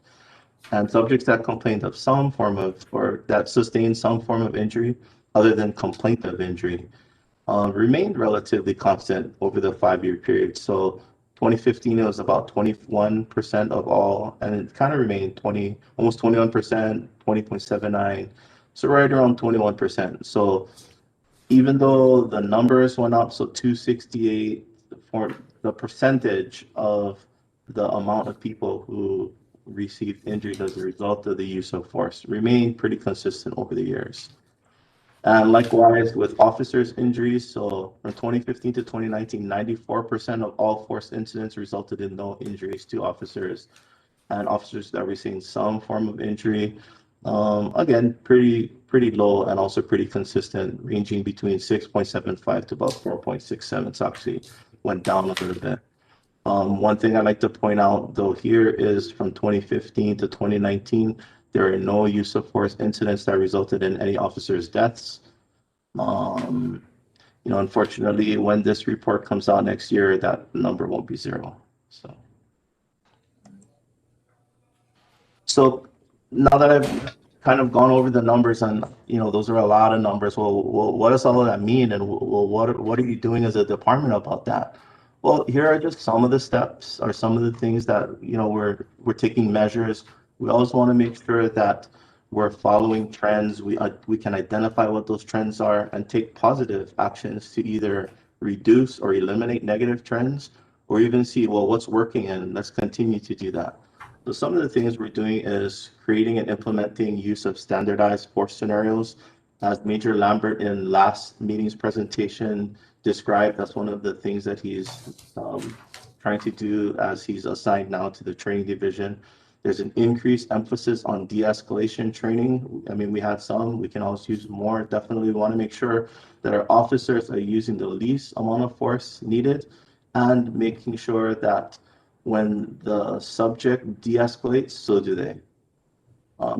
S5: And subjects that complained of some form of, or that sustained some form of injury other than complaint of injury, remained relatively constant over the 5-year period. So 2015, it was about 21% of all, and it kind of remained almost 21%, 20.79, so right around 21%. So even though the numbers went up, so 268, for the percentage of the amount of people who received injuries as a result of the use of force remained pretty consistent over the years. And likewise with officers' injuries, so from 2015 to 2019, 94% of all force incidents resulted in no injuries to officers, and officers that received some form of injury, again, pretty low and also pretty consistent, ranging between 6.75 to about 4.67. So actually went down a little bit. One thing I'd like to point out, though, here is from 2015 to 2019, there are no use of force incidents that resulted in any officers' deaths. Unfortunately, when this report comes out next year, that number won't be 0. So now that I've kind of gone over the numbers, and those are a lot of numbers. Well, what does all of that mean, and well, what are you doing as a department about that? Well, here are just some of the steps, or some of the things that we're taking measures. We always want to make sure that we're following trends. We can identify what those trends are and take positive actions to either reduce or eliminate negative trends, or even see, well, what's working, and let's continue to do that. So some of the things we're doing is creating and implementing use of standardized force scenarios. As Major Lambert in last meeting's presentation described, that's one of the things that he's trying to do as he's assigned now to the training division. There's an increased emphasis on de-escalation training. I mean, we had some, we can always use more. Definitely we want to make sure that our officers are using the least amount of force needed, and making sure that when the subject de-escalates, so do they.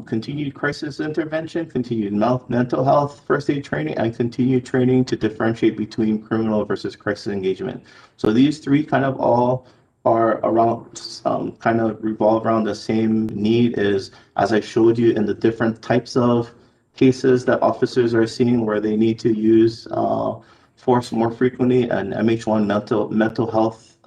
S5: Continued crisis intervention, continued mental health first aid training, and continued training to differentiate between criminal versus crisis engagement. So these three kind of all are around, kind of revolve around the same need, is, as I showed you, in the different types of cases that officers are seeing where they need to use force more frequently, and MH1 mental health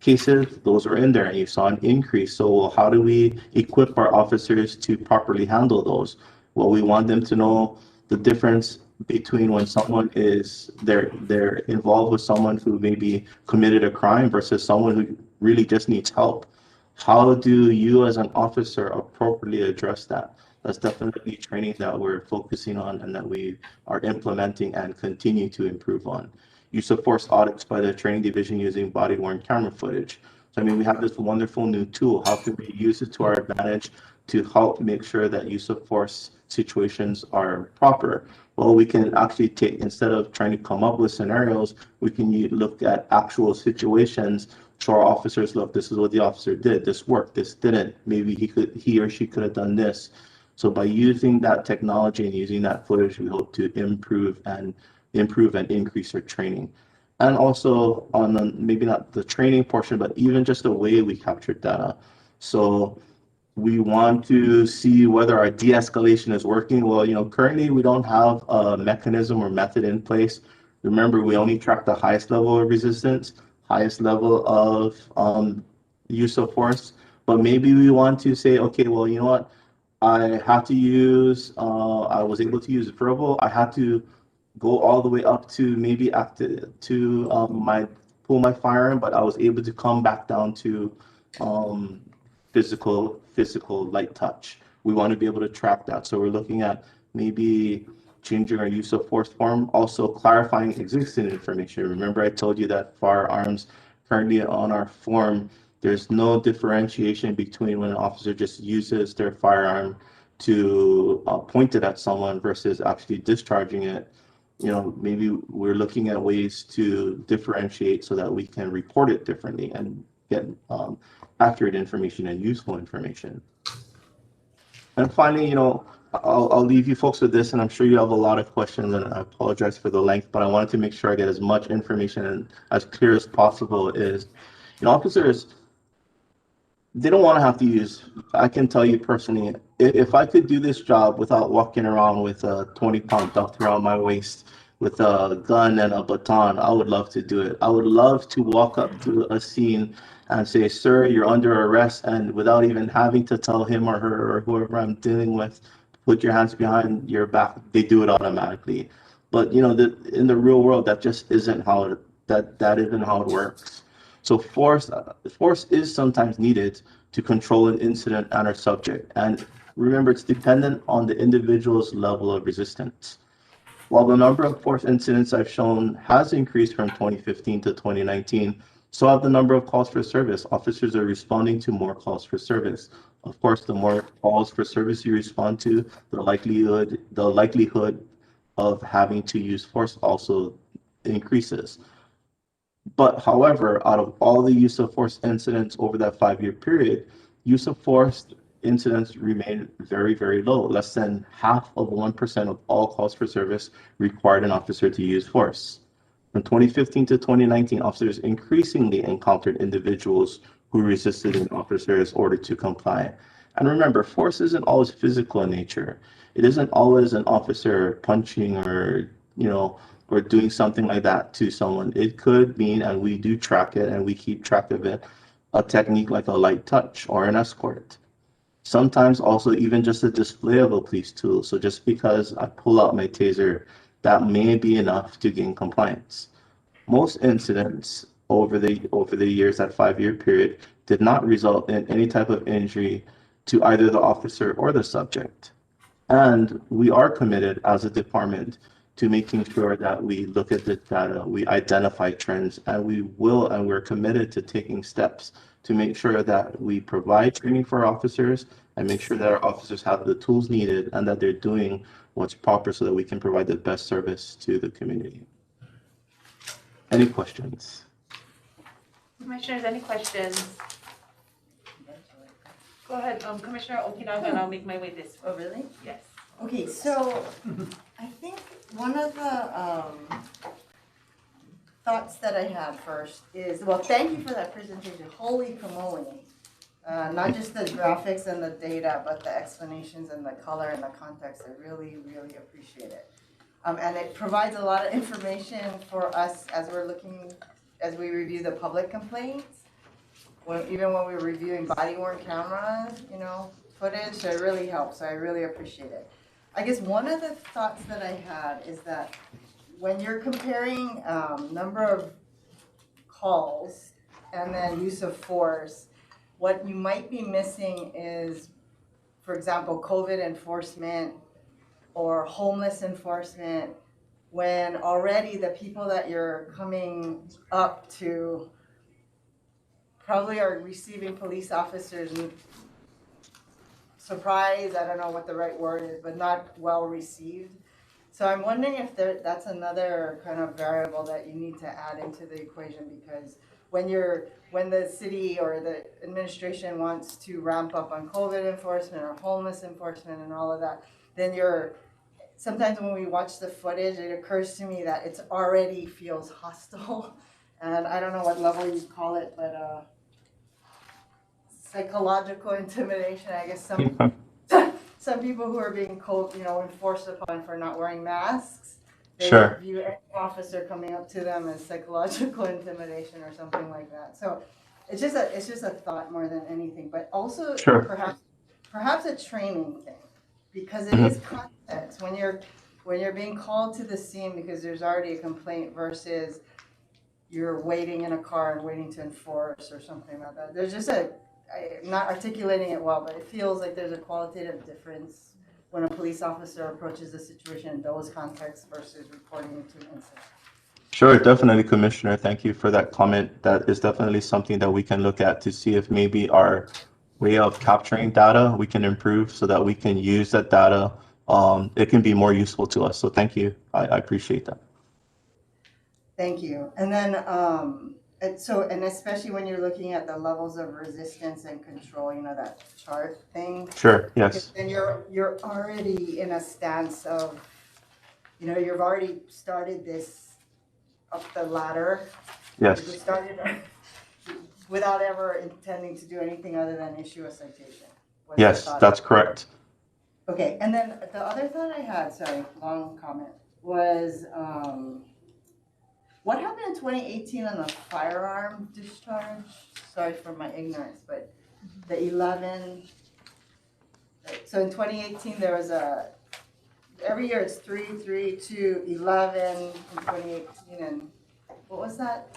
S5: cases, those are in there, and you saw an increase. So how do we equip our officers to properly handle those? Well, we want them to know the difference between when someone is they're involved with someone who maybe committed a crime versus someone who really just needs help. How do you as an officer appropriately address that? That's definitely training that we're focusing on and that we are implementing and continue to improve on. Use of force audits by the training division using body-worn camera footage. So, I mean, we have this wonderful new tool. How can we use it to our advantage to help make sure that use of force situations are proper? Well, we can actually take, instead of trying to come up with scenarios, we can look at actual situations, show our officers, look, this is what the officer did, this worked, this didn't, maybe he or she could have done this. So by using that technology and using that footage, we hope to improve and increase our training. And also on maybe not the training portion, but even just the way we capture data. So we want to see whether our de-escalation is working. Well, currently we don't have a mechanism or method in place. Remember, we only track the highest level of resistance, highest level of use of force. But maybe we want to say, okay, well, you know what? I had to use, I was able to use verbal. I had to go all the way up to maybe my pull my firearm, but I was able to come back down to physical light touch. We want to be able to track that. So we're looking at maybe changing our use of force form, also clarifying existing information. Remember, I told you that firearms currently on our form, there's no differentiation between when an officer just uses their firearm to point it at someone versus actually discharging it. Maybe we're looking at ways to differentiate so that we can report it differently and get accurate information and useful information. And finally, I'll leave you folks with this, and I'm sure you have a lot of questions, and I apologize for the length, but I wanted to make sure I get as much information and as clear as possible. Is, officers, they don't want to have to use, I can tell you personally, if I could do this job without walking around with a 20-pound duffel around my waist with a gun and a baton, I would love to do it. I would love to walk up to a scene and say, sir, you're under arrest, and without even having to tell him or her or whoever I'm dealing with, put your hands behind your back, they do it automatically. But in the real world, that just isn't how that isn't how it works. So force is sometimes needed to control an incident and our subject. And remember, it's dependent on the individual's level of resistance. While the number of force incidents I've shown has increased from 2015 to 2019, so have the number of calls for service. Officers are responding to more calls for service. Of course, the more calls for service you respond to, the likelihood of having to use force also increases. But however, out of all the use of force incidents over that 5-year period, use of force incidents remain very, very low. Less than 0.5% of all calls for service required an officer to use force. From 2015 to 2019, officers increasingly encountered individuals who resisted an officer's order to comply. And remember, force isn't always physical in nature. It isn't always an officer punching or, or doing something like that to someone. It could mean, and we do track it and we keep track of it, a technique like a light touch or an escort. Sometimes also even just a display of a police tool. So just because I pull out my taser, that may be enough to gain compliance. Most incidents over the years, that 5-year period, did not result in any type of injury to either the officer or the subject. And we are committed as a department to making sure that we look at the data, we identify trends, and we're committed to taking steps to make sure that we provide training for our officers and make sure that our officers have the tools needed and that they're doing what's proper so that we can provide the best service to the community. Any questions?
S1: Commissioners, any questions? Go ahead, Commissioner Okinaga, and I'll make my way this way.
S6: Oh, really?
S1: Yes.
S6: Okay, so I think one of the thoughts that I had first is, well, thank you for that presentation. Holy camole. Not just the graphics and the data, but the explanations and the color and the context. I really, really appreciate it. And it provides a lot of information for us as we review the public complaints. Even when we're reviewing body-worn cameras, footage, it really helps. So I really appreciate it. I guess one of the thoughts that I had is that when you're comparing number of calls and then use of force, what you might be missing is, for example, COVID enforcement or homeless enforcement, when already the people that you're coming up to probably are receiving police officers surprised, I don't know what the right word is, but not well received. So I'm wondering if that's another kind of variable that you need to add into the equation, because when the city or the administration wants to ramp up on COVID enforcement or homeless enforcement and all of that, then sometimes when we watch the footage, it occurs to me that it's already feels hostile. And I don't know what level you call it, but psychological intimidation, I guess some people who are being enforced upon for not wearing masks, they
S5: Sure.
S6: view any officer coming up to them as psychological intimidation or something like that. So it's just a thought more than anything, but also
S5: Sure.
S6: perhaps a training thing, because it is context when you're being called to the scene because there's already a complaint versus you're waiting in a car and waiting to enforce or something like that. There's just I'm not articulating it well, but it feels like there's a qualitative difference when a police officer approaches the situation in those contexts versus reporting it to an incident.
S5: Sure, definitely, Commissioner. Thank you for that comment. That is definitely something that we can look at to see if maybe our way of capturing data we can improve so that we can use that data. It can be more useful to us. So thank you. I appreciate that.
S6: Thank you. And then, and especially when you're looking at the levels of resistance and control, that chart thing.
S5: Sure, yes.
S6: And you're already in a stance of, you've already started this up the ladder.
S5: Yes.
S6: You started without ever intending to do anything other than issue a citation.
S5: Yes, that's correct.
S6: Okay, and then the other thought I had, sorry, long comment, was what happened in 2018 on the firearm discharge? Sorry for my ignorance, but the 11. So in 2018 there was every year it's 3, 3, 2, 11 in 2018, and what was that?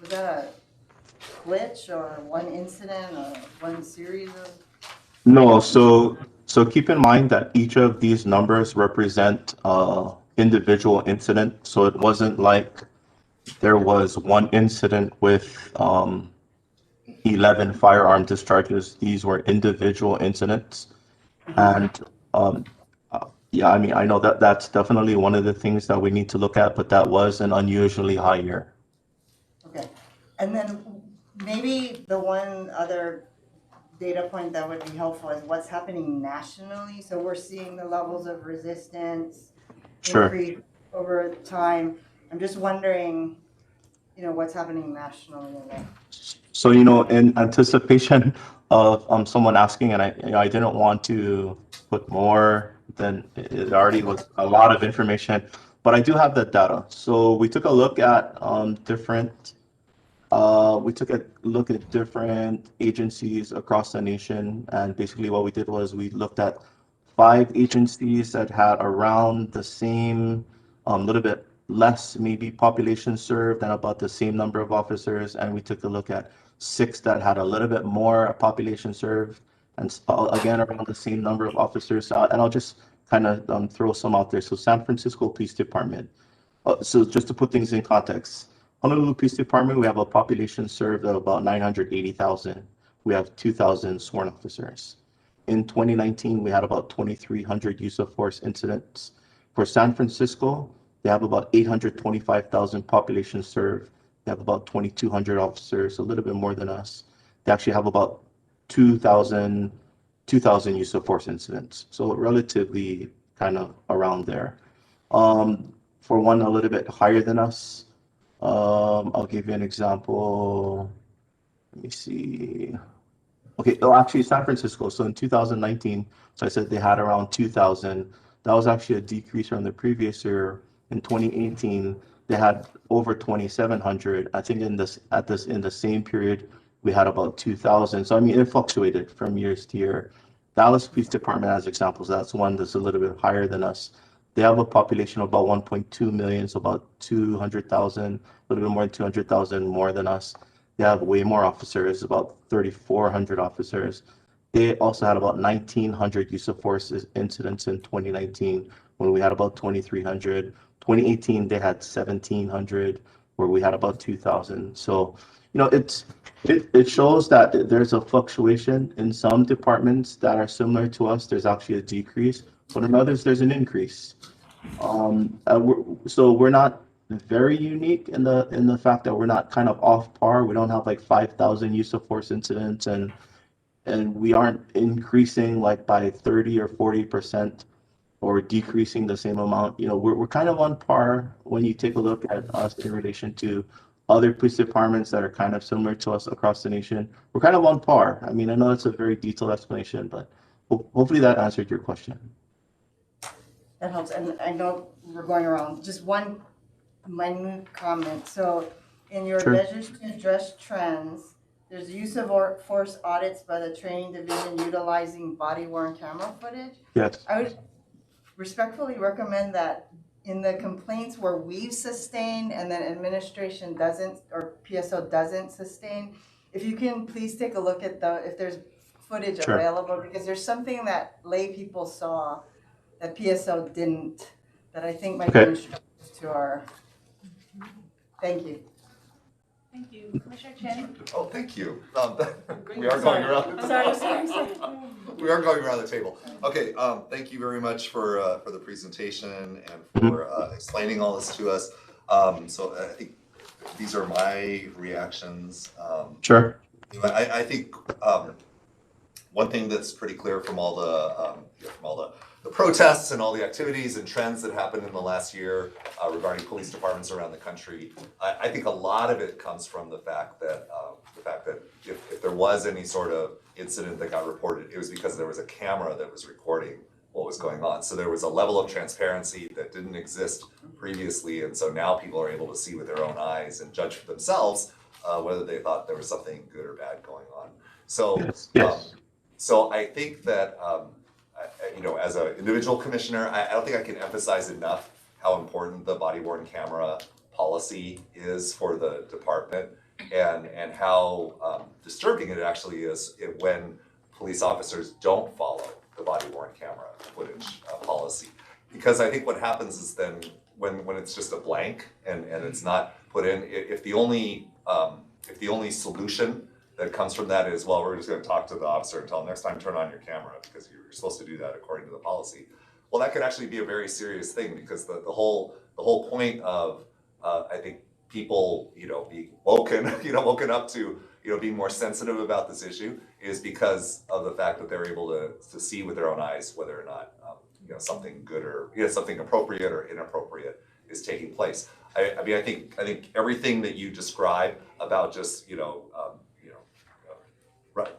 S6: Was that a glitch or one incident or one series of?
S5: No, so keep in mind that each of these numbers represent individual incident. So it wasn't like there was one incident with 11 firearm discharges. These were individual incidents. And yeah, I mean, I know that that's definitely one of the things that we need to look at, but that was an unusually high year.
S6: Okay, and then maybe the one other data point that would be helpful is what's happening nationally. So we're seeing the levels of resistance
S5: Sure.
S6: increase over time. I'm just wondering, what's happening nationally in that.
S5: So, in anticipation of someone asking, and I didn't want to put more than it already was a lot of information, but I do have the data. So we took a look at different agencies across the nation, and basically what we did was we looked at 5 agencies that had around the same, little bit less maybe population served and about the same number of officers, and we took a look at 6 that had a little bit more population served, and again around the same number of officers. And I'll just kind of throw some out there. So San Francisco Police Department. So just to put things in context, Honolulu Police Department, we have a population served of about 980,000. We have 2,000 sworn officers. In 2019, we had about 2,300 use of force incidents. For San Francisco, they have about 825,000 population served. They have about 2,200 officers, a little bit more than us. They actually have about 2,000 use of force incidents. So relatively kind of around there. For one a little bit higher than us, I'll give you an example. Let me see. Okay, oh, actually, San Francisco. So in 2019, so I said they had around 2,000. That was actually a decrease from the previous year. In 2018, they had over 2,700. I think in the same period, we had about 2,000. So I mean, it fluctuated from years to year. Dallas Police Department, as examples, that's one that's a little bit higher than us. They have a population of about 1.2 million, so about 200,000, a little bit more than 200,000 more than us. They have way more officers, about 3,400 officers. They also had about 1,900 use of force incidents in 2019, when we had about 2,300. 2018, they had 1,700, where we had about 2,000. So, it shows that there's a fluctuation in some departments that are similar to us. There's actually a decrease, but in others, there's an increase. So we're not very unique in the fact that we're not kind of off par. We don't have like 5,000 use of force incidents, and we aren't increasing like by 30 or 40% or decreasing the same amount. We're kind of on par when you take a look at us in relation to other police departments that are kind of similar to us across the nation. We're kind of on par. I mean, I know that's a very detailed explanation, but hopefully that answered your question.
S6: That helps, and I know we're going around, just one minute comment. So in your
S5: Sure.
S6: measures to address trends, there's use of force audits by the training division utilizing body worn camera footage.
S5: Yes.
S6: I would respectfully recommend that in the complaints where we've sustained and then administration doesn't, or PSO doesn't sustain, if you can please take a look at if there's footage
S5: Sure.
S6: available, because there's something that lay people saw that PSO didn't, that I think might be
S5: Okay.
S6: instructive to our, thank you.
S1: Thank you. Commissioner Chen?
S7: Oh, thank you. We are going around.
S1: Sorry.
S7: We are going around the table. Okay, thank you very much for the presentation and for explaining all this to us. So I think these are my reactions.
S5: Sure.
S7: I think one thing that's pretty clear from all the protests and all the activities and trends that happened in the last year regarding police departments around the country, I think a lot of it comes from the fact that if there was any sort of incident that got reported, it was because there was a camera that was recording what was going on. So there was a level of transparency that didn't exist previously, and so now people are able to see with their own eyes and judge for themselves whether they thought there was something good or bad going on. So,
S5: Yes.
S7: So I think that as an individual commissioner, I don't think I can emphasize enough how important the body-worn camera policy is for the department, and how disturbing it actually is when police officers don't follow the body-worn camera footage policy. Because I think what happens is then when it's just a blank and it's not put in, if the only solution that comes from that is, well, we're just going to talk to the officer and tell them next time turn on your camera because you're supposed to do that according to the policy. Well, that could actually be a very serious thing, because the whole point of I think people being woken up to being more sensitive about this issue is because of the fact that they're able to see with their own eyes whether or not something good or something appropriate or inappropriate is taking place. I mean, I think everything that you describe about just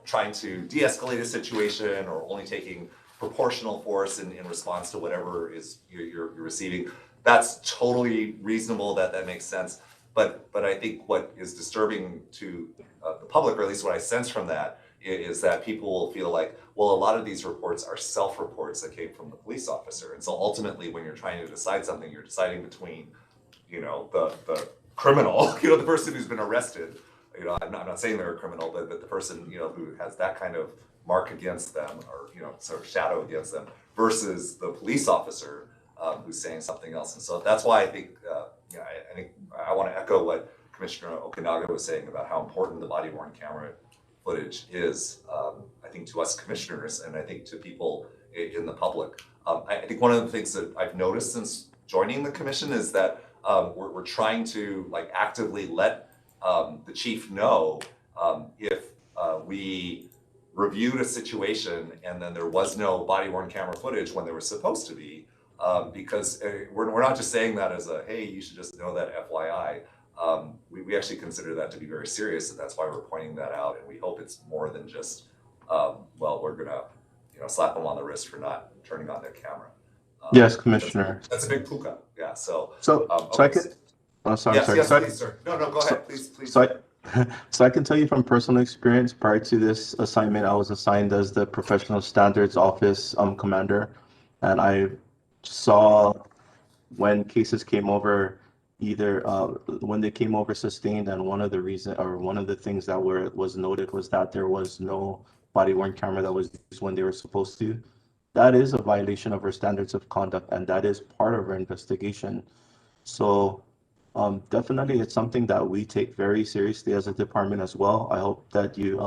S7: trying to de-escalate a situation or only taking proportional force in response to whatever is you're receiving. That's totally reasonable, that makes sense. But I think what is disturbing to the public, or at least what I sense from that, is that people will feel like, well, a lot of these reports are self-reports that came from the police officer. And so ultimately, when you're trying to decide something, you're deciding between, the criminal, the person who's been arrested. I'm not saying they're a criminal, but the person, who has that kind of mark against them, or, sort of shadow against them, versus the police officer who's saying something else. And so that's why I think, I think I want to echo what Commissioner Okinaga was saying about how important the body-worn camera footage is, I think, to us commissioners, and I think to people in the public. I think one of the things that I've noticed since joining the commission is that we're trying to actively let the chief know if we reviewed a situation and then there was no body-worn camera footage when there was supposed to be, because we're not just saying that as a, hey, you should just know that FYI. We actually consider that to be very serious, and that's why we're pointing that out. And we hope it's more than just, well, we're gonna, slap them on the wrist for not turning on their camera.
S5: Yes, Commissioner.
S7: That's a big puka. Yeah. So
S5: I could. Oh, sorry.
S7: yes,
S5: sorry.
S7: yes,
S5: So
S7: please, sir. No, go ahead, please.
S5: So I can tell you from personal experience. Prior to this assignment, I was assigned as the Professional Standards Office commander, and I saw when cases came over, either when they came over sustained, and one of the things that was noted was that there was no body-worn camera that was used when they were supposed to. That is a violation of our standards of conduct, and that is part of our investigation. So definitely it's something that we take very seriously as a department as well. I hope that you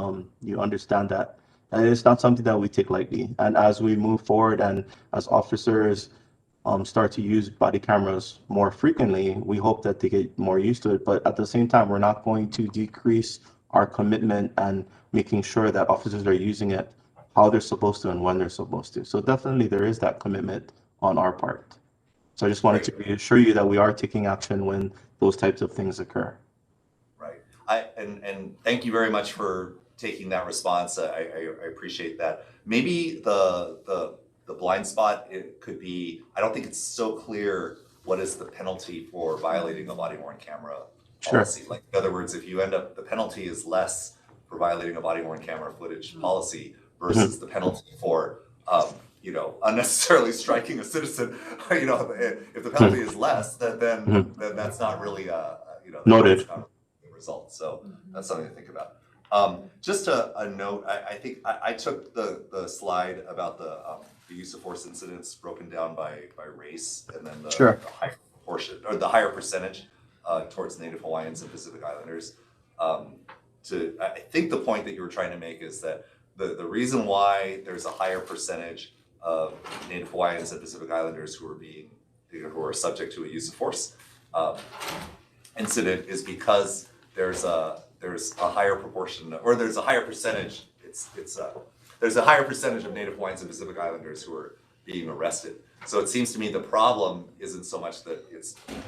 S5: understand that. And it's not something that we take lightly. And as we move forward and as officers start to use body cameras more frequently, we hope that they get more used to it. But at the same time, we're not going to decrease our commitment and making sure that officers are using it how they're supposed to and when they're supposed to. So definitely there is that commitment on our part. So I just wanted to reassure you that we are taking action when those types of things occur.
S7: Right. And thank you very much for taking that response. I appreciate that. Maybe the blind spot, it could be, I don't think it's so clear what is the penalty for violating a body-worn camera policy.
S5: Sure.
S7: Like, in other words, if you end up, the penalty is less for violating a body-worn camera footage policy versus the penalty for unnecessarily striking a citizen. If the penalty is less, then that's not really
S5: Noted.
S7: that's not the result. So that's something to think about. Just a note. I think I took the slide about the use of force incidents broken down by race, and then the higher proportion or the higher percentage towards Native Hawaiians and Pacific Islanders. I think the point that you were trying to make is that the reason why there's a higher percentage of Native Hawaiians and Pacific Islanders who are subject to a use of force incident is because there's a higher proportion, or there's a higher percentage. There's a higher percentage of Native Hawaiians and Pacific Islanders who are being arrested. So it seems to me the problem isn't so much that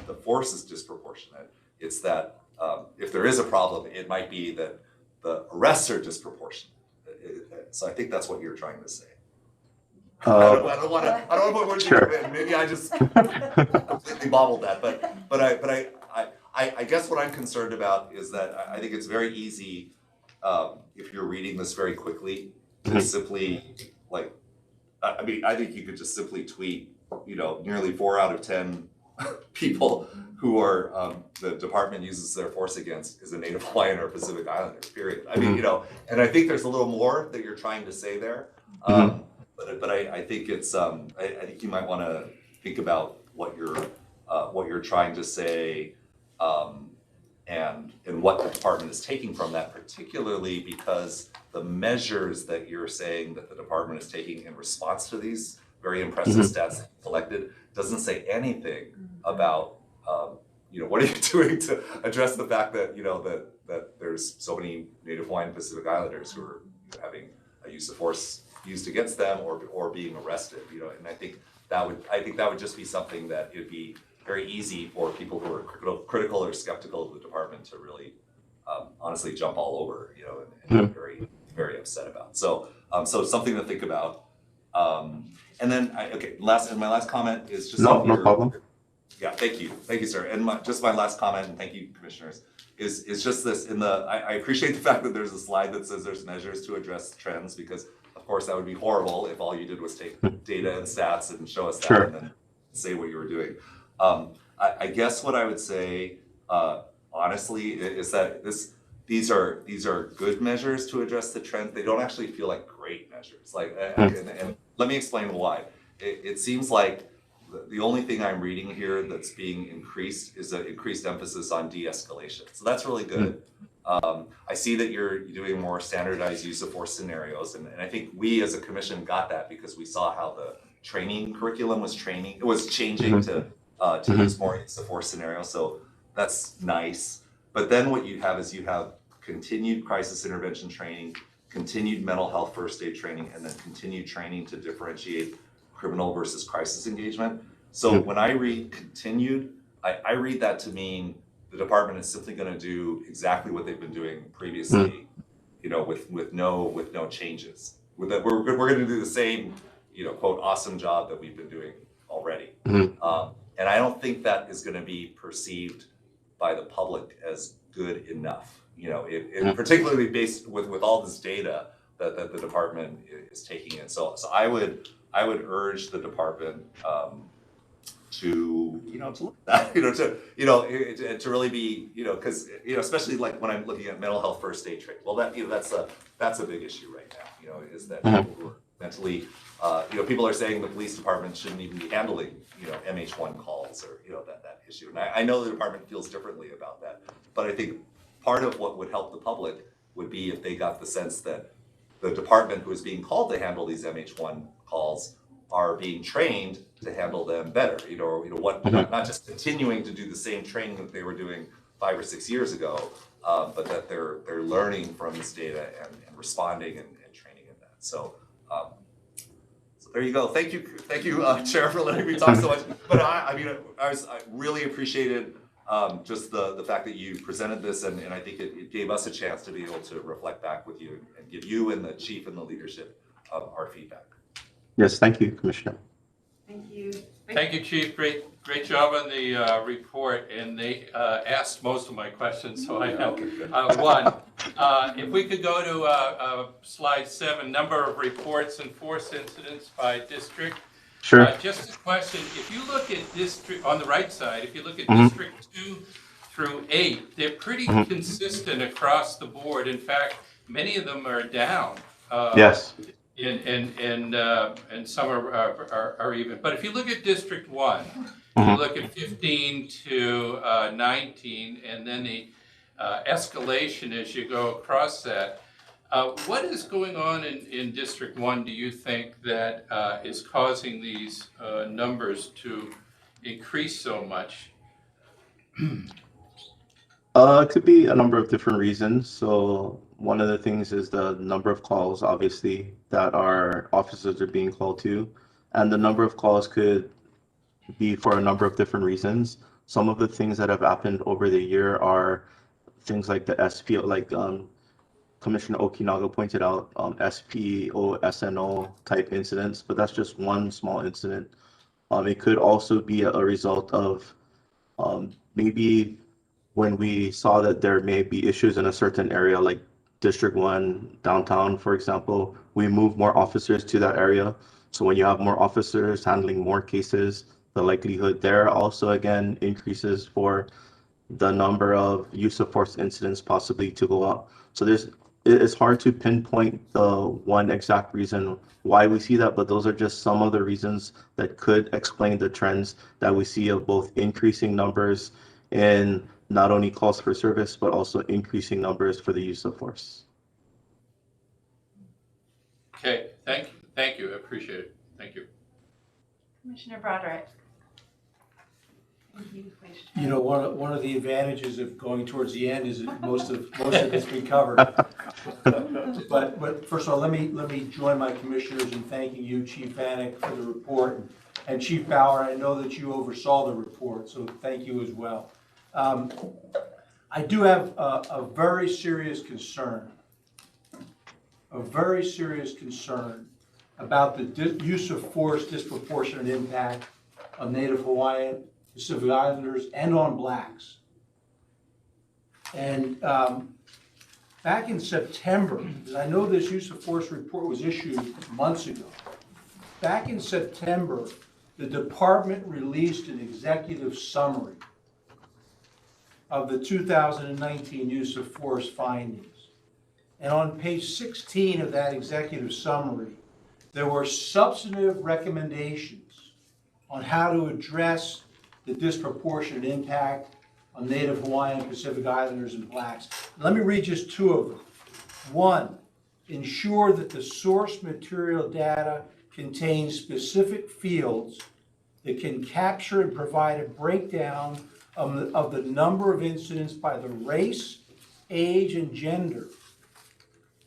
S7: the force is disproportionate. It's that if there is a problem, it might be that the arrests are disproportionate. So I think that's what you're trying to say. I don't want to put words in your head. Maybe I just completely bobbled that. But I guess what I'm concerned about is that I think it's very easy if you're reading this very quickly to simply I think you could just simply tweet, nearly 4 out of 10 people who are the department uses their force against is a Native Hawaiian or Pacific Islander, period. I mean, and I think there's a little more that you're trying to say there. But I think it's I think you might want to think about what you're trying to say, and what the department is taking from that, particularly because the measures that you're saying that the department is taking in response to these very impressive stats collected doesn't say anything about what are you doing to address the fact that that there's so many Native Hawaiian Pacific Islanders who are having a use of force used against them or being arrested, and I think that would just be something that it'd be very easy for people who are critical or skeptical of the department to really honestly jump all over, and be very very upset about. So, so something to think about. And then, my last comment is just
S5: No,
S7: on
S5: no
S7: your,
S5: problem.
S7: yeah, thank you, sir. And my last comment, and thank you, commissioners, is just this. I appreciate the fact that there's a slide that says there's measures to address trends, because of course that would be horrible if all you did was take data and stats and show us that
S5: Sure.
S7: and then say what you were doing. I guess what I would say, honestly, is that these are good measures to address the trend. They don't actually feel like great measures. And let me explain why. It seems like the only thing I'm reading here that's being increased is an increased emphasis on de-escalation. So that's really good. I see that you're doing more standardized use of force scenarios, and I think we as a commission got that because we saw how the training curriculum was changing to use more use of force scenarios. So that's nice. But then what you have is continued crisis intervention training, continued mental health first aid training, and then continued training to differentiate criminal versus crisis engagement. So when I read continued, I read that to mean the department is simply going to do exactly what they've been doing previously, with no changes. We're going to do the same, quote, awesome job that we've been doing already. And I don't think that is going to be perceived by the public as good enough. Particularly based with all this data that the department is taking in. So I would urge the department to look at that, to really be, because especially like when I'm looking at mental health first aid training. Well, that's a big issue right now. Is that people who are mentally, people are saying the police department shouldn't even be handling MH1 calls or that issue. And I know the department feels differently about that, but I think part of what would help the public would be if they got the sense that the department who is being called to handle these MH1 calls are being trained to handle them better, not just continuing to do the same training that they were doing 5 or 6 years ago, but that they're learning from this data and responding and training in that. So there you go. Thank you, Chair, for letting me talk so much. But I really appreciated just the fact that you presented this, and I think it gave us a chance to be able to reflect back with you and give you and the chief and the leadership our feedback.
S5: Yes, thank you, Commissioner.
S6: Thank you.
S2: Thank you, Chief. Great job on the report, and they asked most of my questions, so I have one. If we could go to slide 7, number of reports and force incidents by district.
S5: Sure.
S2: Just a question, if you look at district, on the right side, if you look at district 2 through 8, they're pretty consistent across the board. In fact, many of them are down.
S5: Yes.
S2: And some are even. But if you look at District 1, you look at 15 to 19, and then the escalation as you go across that. What is going on in District 1, do you think, that is causing these numbers to increase so much?
S5: It could be a number of different reasons. So one of the things is the number of calls, obviously, that our officers are being called to. And the number of calls could be for a number of different reasons. Some of the things that have happened over the year are things like the SPO, like Commissioner Okinaga pointed out, SPO, SNO type incidents, but that's just one small incident. It could also be a result of maybe when we saw that there may be issues in a certain area, like District 1 downtown, for example, we move more officers to that area. So when you have more officers handling more cases, the likelihood there also again increases for the number of use of force incidents possibly to go up. So it's hard to pinpoint the one exact reason why we see that, but those are just some of the reasons that could explain the trends that we see of both increasing numbers in not only calls for service, but also increasing numbers for the use of force.
S2: Okay, thank you, I appreciate it. Thank you.
S1: Commissioner Broderick. Thank you, Vice Chair.
S8: You know, one of the advantages of going towards the end is that most of it's been covered. But first of all, let me join my commissioners in thanking you, Chief Vanek, for the report, and Chief Bauer. I know that you oversaw the report, so thank you as well. I do have a very serious concern a very serious concern about the use of force disproportionate impact on Native Hawaiian, Pacific Islanders, and on blacks. And back in September, because I know this use of force report was issued months ago, back in September, the department released an executive summary of the 2019 use of force findings. And on page 16 of that executive summary, there were substantive recommendations on how to address the disproportionate impact on Native Hawaiian, Pacific Islanders, and blacks. Let me read just two of them. One, ensure that the source material data contains specific fields that can capture and provide a breakdown of the number of incidents by the race, age, and gender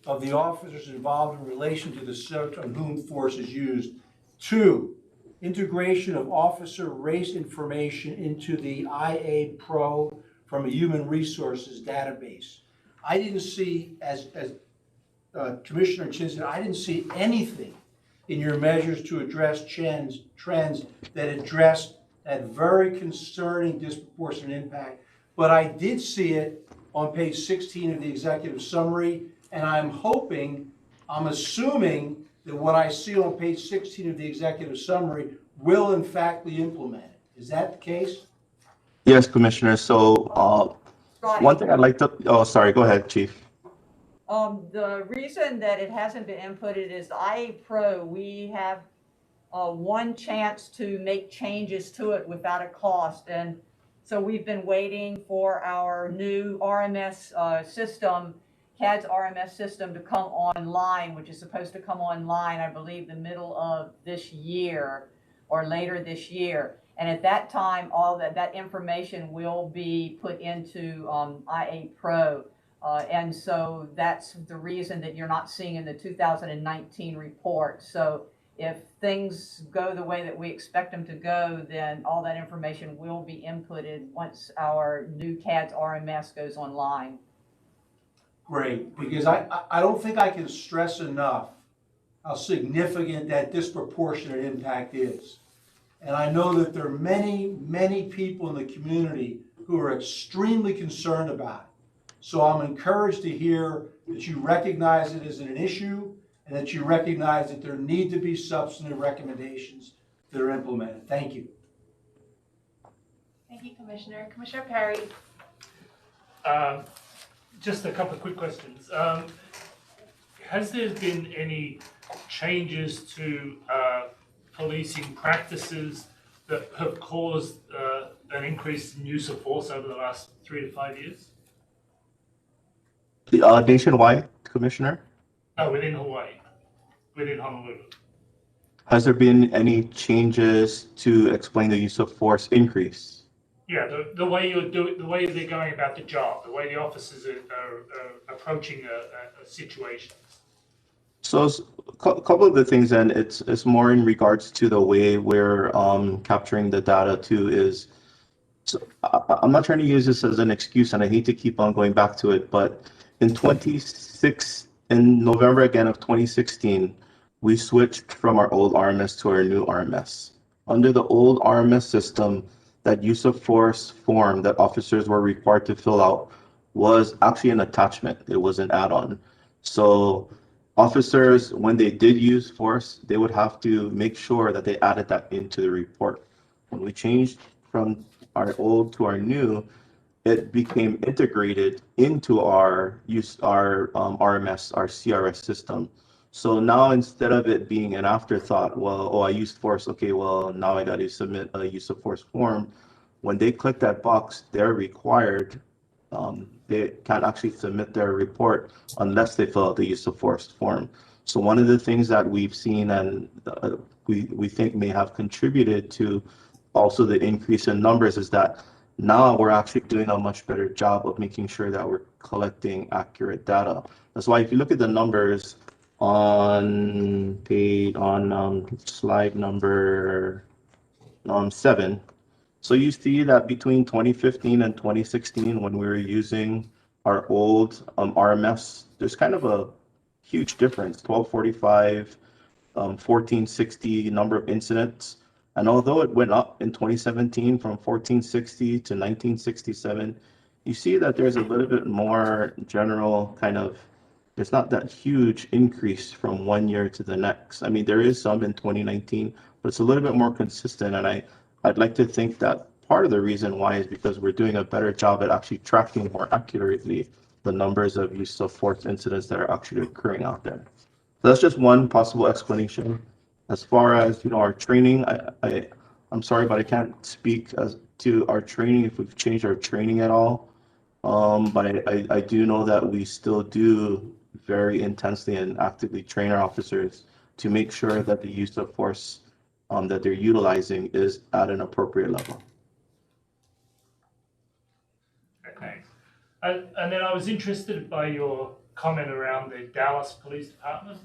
S8: of the officers involved in relation to the subject on whom force is used. Two, integration of officer race information into the IA Pro from a human resources database. I didn't see, as Commissioner Chin said, I didn't see anything in your measures to address trends that address that very concerning disproportionate impact. But I did see it on page 16 of the executive summary, and I'm assuming that what I see on page 16 of the executive summary will in fact be implemented. Is that the case?
S5: Yes, Commissioner. So
S3: Right.
S5: one thing I'd like to, oh, sorry, go ahead, Chief.
S3: The reason that it hasn't been inputted is the IA Pro, we have one chance to make changes to it without a cost. And so we've been waiting for our new RMS system, CAD's RMS system, to come online, which is supposed to come online, I believe, the middle of this year or later this year. And at that time, all that information will be put into IA Pro. And so that's the reason that you're not seeing in the 2019 report. So if things go the way that we expect them to go, then all that information will be inputted once our new CAD's RMS goes online.
S8: Great, because I don't think I can stress enough how significant that disproportionate impact is. And I know that there are many, many people in the community who are extremely concerned about it. So I'm encouraged to hear that you recognize it as an issue and that you recognize that there need to be substantive recommendations that are implemented. Thank you.
S1: Thank you, Commissioner. Commissioner Perry.
S9: Just a couple of quick questions. Has there been any changes to policing practices that have caused an increase in use of force over the last 3 to 5 years?
S5: The nationwide, Commissioner?
S9: No, within Hawaii, within Honolulu.
S5: Has there been any changes to explain the use of force increase?
S9: Yeah, the way you're doing, the way they're going about the job, the way the officers are approaching a situation.
S5: So a couple of the things, and it's more in regards to the way we're capturing the data too, is, so I'm not trying to use this as an excuse, and I hate to keep on going back to it, but in November again of 2016, we switched from our old RMS to our new RMS. Under the old RMS system, that use of force form that officers were required to fill out was actually an attachment. It was an add-on. So officers, when they did use force, they would have to make sure that they added that into the report. When we changed from our old to our new, it became integrated into our RMS, our CRS system. So now instead of it being an afterthought, well, oh, I used force, okay, well, now I got to submit a use of force form. When they click that box, they're required, they can't actually submit their report unless they fill out the use of force form. So one of the things that we've seen and we think may have contributed to also the increase in numbers is that now we're actually doing a much better job of making sure that we're collecting accurate data. That's why if you look at the numbers, on slide number 7. So you see that between 2015 and 2016, when we were using our old RMS, there's kind of a huge difference, 1245, 1460 number of incidents. And although it went up in 2017 from 1460 to 1967, you see that there's a little bit more general kind of, there's not that huge increase from one year to the next. I mean, there is some in 2019, but it's a little bit more consistent. And I'd like to think that part of the reason why is because we're doing a better job at actually tracking more accurately the numbers of use of force incidents that are actually occurring out there. So that's just one possible explanation. As far as, our training, I'm sorry, but I can't speak as to our training, if we've changed our training at all. But I do know that we still do very intensely and actively train our officers to make sure that the use of force that they're utilizing is at an appropriate level.
S9: Okay. And then I was interested by your comment around the Dallas Police Department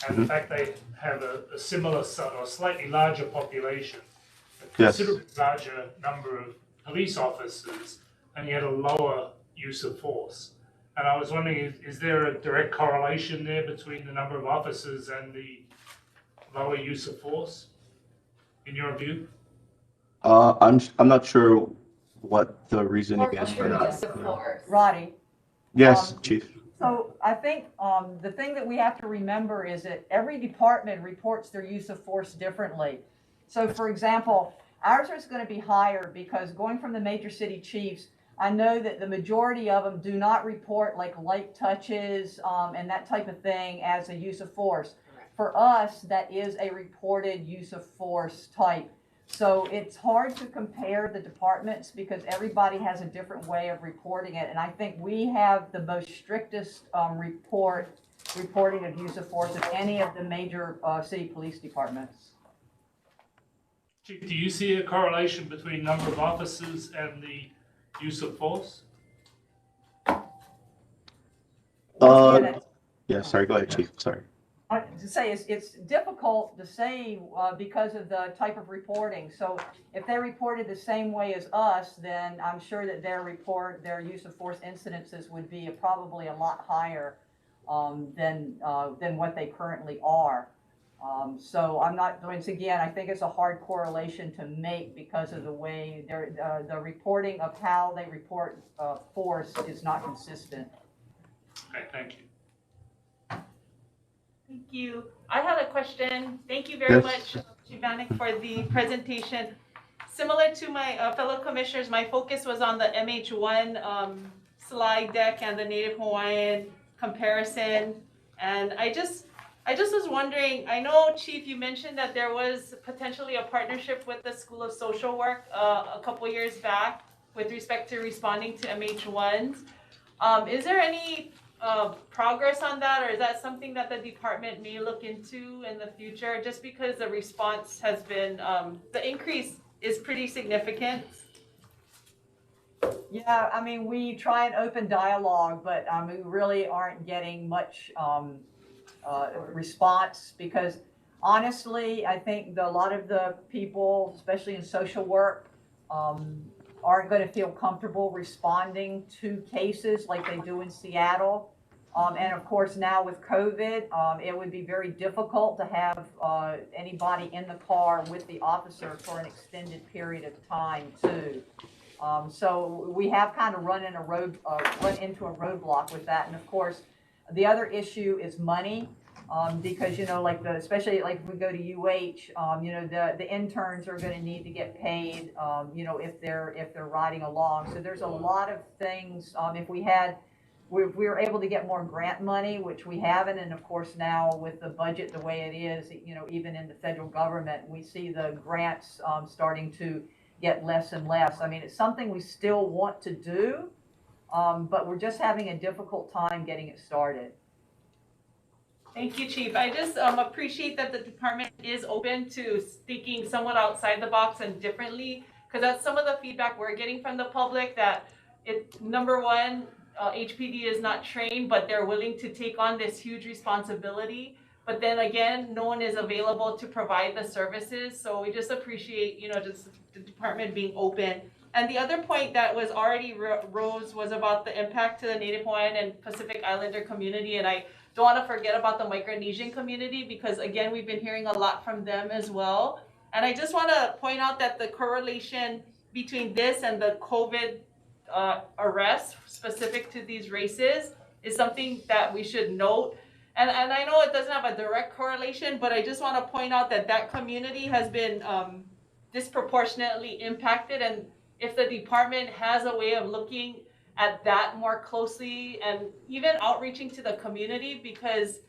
S9: and the fact they have a similar or slightly larger population, a
S5: Yes.
S9: considerably larger number of police officers, and yet a lower use of force. And I was wondering, is there a direct correlation there between the number of officers and the lower use of force, in your view?
S5: I'm not sure what the reasoning is for that.
S3: Roddy?
S5: Yes, Chief.
S3: So I think the thing that we have to remember is that every department reports their use of force differently. So for example, ours is going to be higher because going from the major city chiefs, I know that the majority of them do not report like light touches and that type of thing as a use of force. For us, that is a reported use of force type. So it's hard to compare the departments because everybody has a different way of reporting it. And I think we have the most strictest reporting of use of force of any of the major city police departments.
S9: Chief, do you see a correlation between number of officers and the use of force?
S5: Yeah, sorry, go ahead, Chief, sorry.
S3: To say it's difficult to say because of the type of reporting. So if they reported the same way as us, then I'm sure that their use of force incidences would be probably a lot higher than what they currently are. So I'm not, once again, I think it's a hard correlation to make because of the way the reporting of how they report force is not consistent.
S9: Okay, thank you.
S1: Thank you. I had a question. Thank you very
S5: Yes.
S1: much, Chief Vanek, for the presentation. Similar to my fellow commissioners, my focus was on the MH1 slide deck and the Native Hawaiian comparison. And I just was wondering, I know, Chief, you mentioned that there was potentially a partnership with the School of Social Work a couple years back with respect to responding to MH1s. Is there any progress on that, or is that something that the department may look into in the future? Just because the response has been, the increase is pretty significant.
S3: Yeah, I mean, we try and open dialogue, but we really aren't getting much response because honestly, I think a lot of the people, especially in social work, aren't going to feel comfortable responding to cases like they do in Seattle. And of course, now with COVID, it would be very difficult to have anybody in the car with the officer for an extended period of time too. So we have kind of run into a roadblock with that. And of course, the other issue is money. Because especially like if we go to UH, the interns are going to need to get paid, if they're riding along. So there's a lot of things. If we were able to get more grant money, which we haven't, and of course now with the budget the way it is, even in the federal government, we see the grants starting to get less and less. I mean, it's something we still want to do, but we're just having a difficult time getting it started.
S1: Thank you, Chief. I just appreciate that the department is open to thinking somewhat outside the box and differently, because that's some of the feedback we're getting from the public, that number one, HPD is not trained, but they're willing to take on this huge responsibility. But then again, no one is available to provide the services. So we just appreciate, just the department being open. And the other point that was already rose was about the impact to the Native Hawaiian and Pacific Islander community. And I don't want to forget about the Micronesian community because again, we've been hearing a lot from them as well. And I just want to point out that the correlation between this and the COVID arrests specific to these races is something that we should note. And I know it doesn't have a direct correlation, but I just want to point out that that community has been disproportionately impacted. And if the department has a way of looking at that more closely and even outreaching to the community, because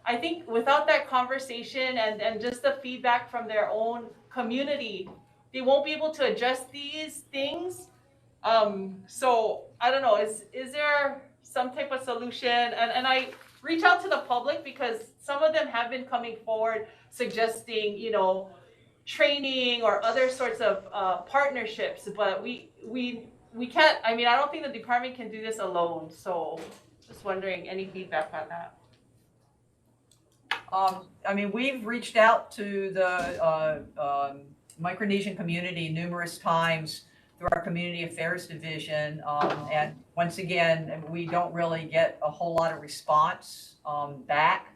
S1: I think without that conversation and just the feedback from their own community, they won't be able to address these things. So I don't know, is there some type of solution? And I reach out to the public because some of them have been coming forward suggesting, you know, training or other sorts of partnerships, but we can't, I mean, I don't think the department can do this alone, so just wondering any feedback on that.
S3: I mean, we've reached out to the Micronesian community numerous times through our Community Affairs Division, and once again, we don't really get a whole lot of response back.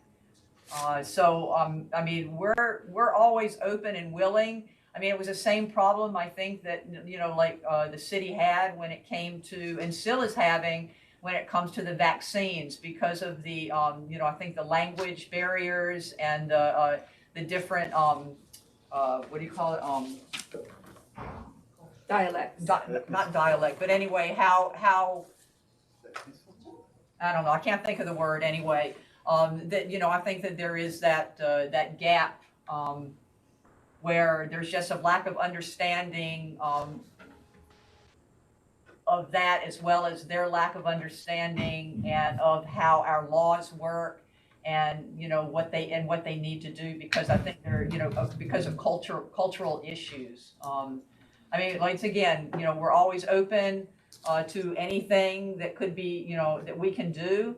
S3: So I mean, we're always open and willing. I mean, it was the same problem, I think, that, you know, like the city had when it came to, and still is having, when it comes to the vaccines, because of the, you know, I think the language barriers and the different, what do you call it?
S10: Dialects.
S3: Not dialect, but anyway, how, I don't know, I can't think of the word anyway. That, you know, I think that there is that, that gap, where there's just a lack of understanding, of that, as well as their lack of understanding and of how our laws work and, you know, what they need to do, because I think they're, you know, because of cultural issues. I mean, once again, you know, we're always open to anything that could be, you know, that we can do.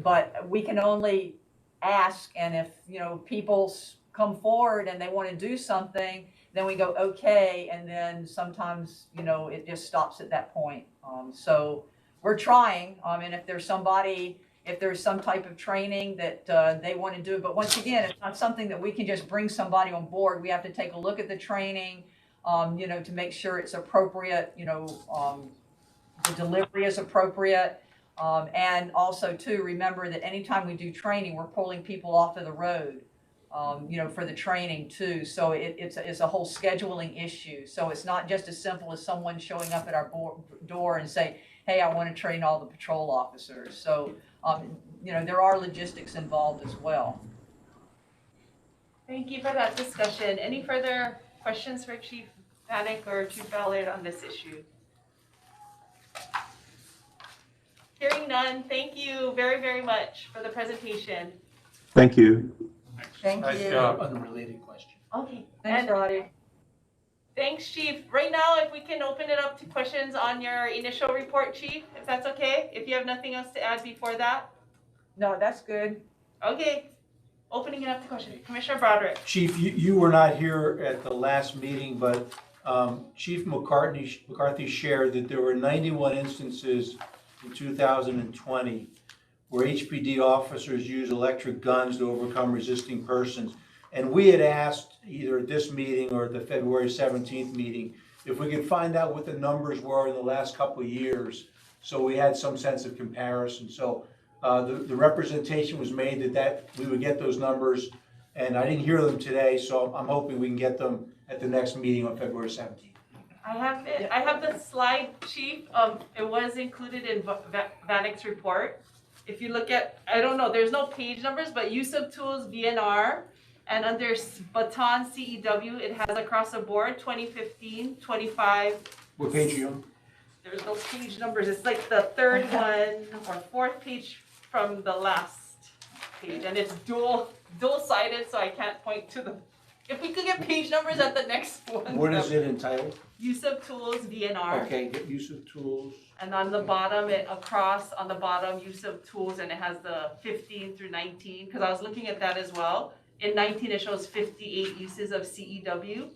S3: But we can only ask, and if, you know, people come forward and they want to do something, then we go, okay, and then sometimes, you know, it just stops at that point. So we're trying, and if there's somebody, if there's some type of training that they want to do, but once again, it's not something that we can just bring somebody on board. We have to take a look at the training, you know, to make sure it's appropriate, you know, the delivery is appropriate. And also too, remember that anytime we do training, we're pulling people off of the road, you know, for the training too. So it's a whole scheduling issue. So it's not just as simple as someone showing up at our door and say, hey, I want to train all the patrol officers. So, you know, there are logistics involved as well.
S1: Thank you for that discussion. Any further questions for Chief Vanek or Chief Ballard on this issue? Hearing none, thank you very, very much for the presentation.
S5: Thank you.
S6: Thank
S2: Nice
S6: you.
S2: job.
S8: Unrelated question.
S1: Okay.
S3: Thanks,
S1: And
S3: Roddy.
S1: thanks, Chief. Right now, if we can open it up to questions on your initial report, Chief, if that's okay, if you have nothing else to add before that.
S3: No, that's good.
S1: Okay, opening it up to questions. Commissioner Broderick.
S8: Chief, you were not here at the last meeting, but Chief McCarthy shared that there were 91 instances in 2020 where HPD officers use electric guns to overcome resisting persons. And we had asked, either at this meeting or at the February 17th meeting, if we could find out what the numbers were in the last couple of years, so we had some sense of comparison. So the representation was made that we would get those numbers, and I didn't hear them today, so I'm hoping we can get them at the next meeting on February 17th.
S1: I have the slide, Chief. It was included in Vanek's report. If you look at, I don't know, there's no page numbers, but use of tools, VNR, and under baton CEW, it has across the board 2015, 25.
S8: What page are you on?
S1: There's no page numbers. It's like the third one or fourth page from the last page, and it's dual-sided, so I can't point to the. If we could get page numbers at the next one.
S8: What is it entitled?
S1: Use of tools, VNR.
S8: Okay, get use of tools.
S1: And on the bottom, on the bottom, use of tools, and it has the 15 through 19, because I was looking at that as well. In 19, it shows 58 uses of CEW.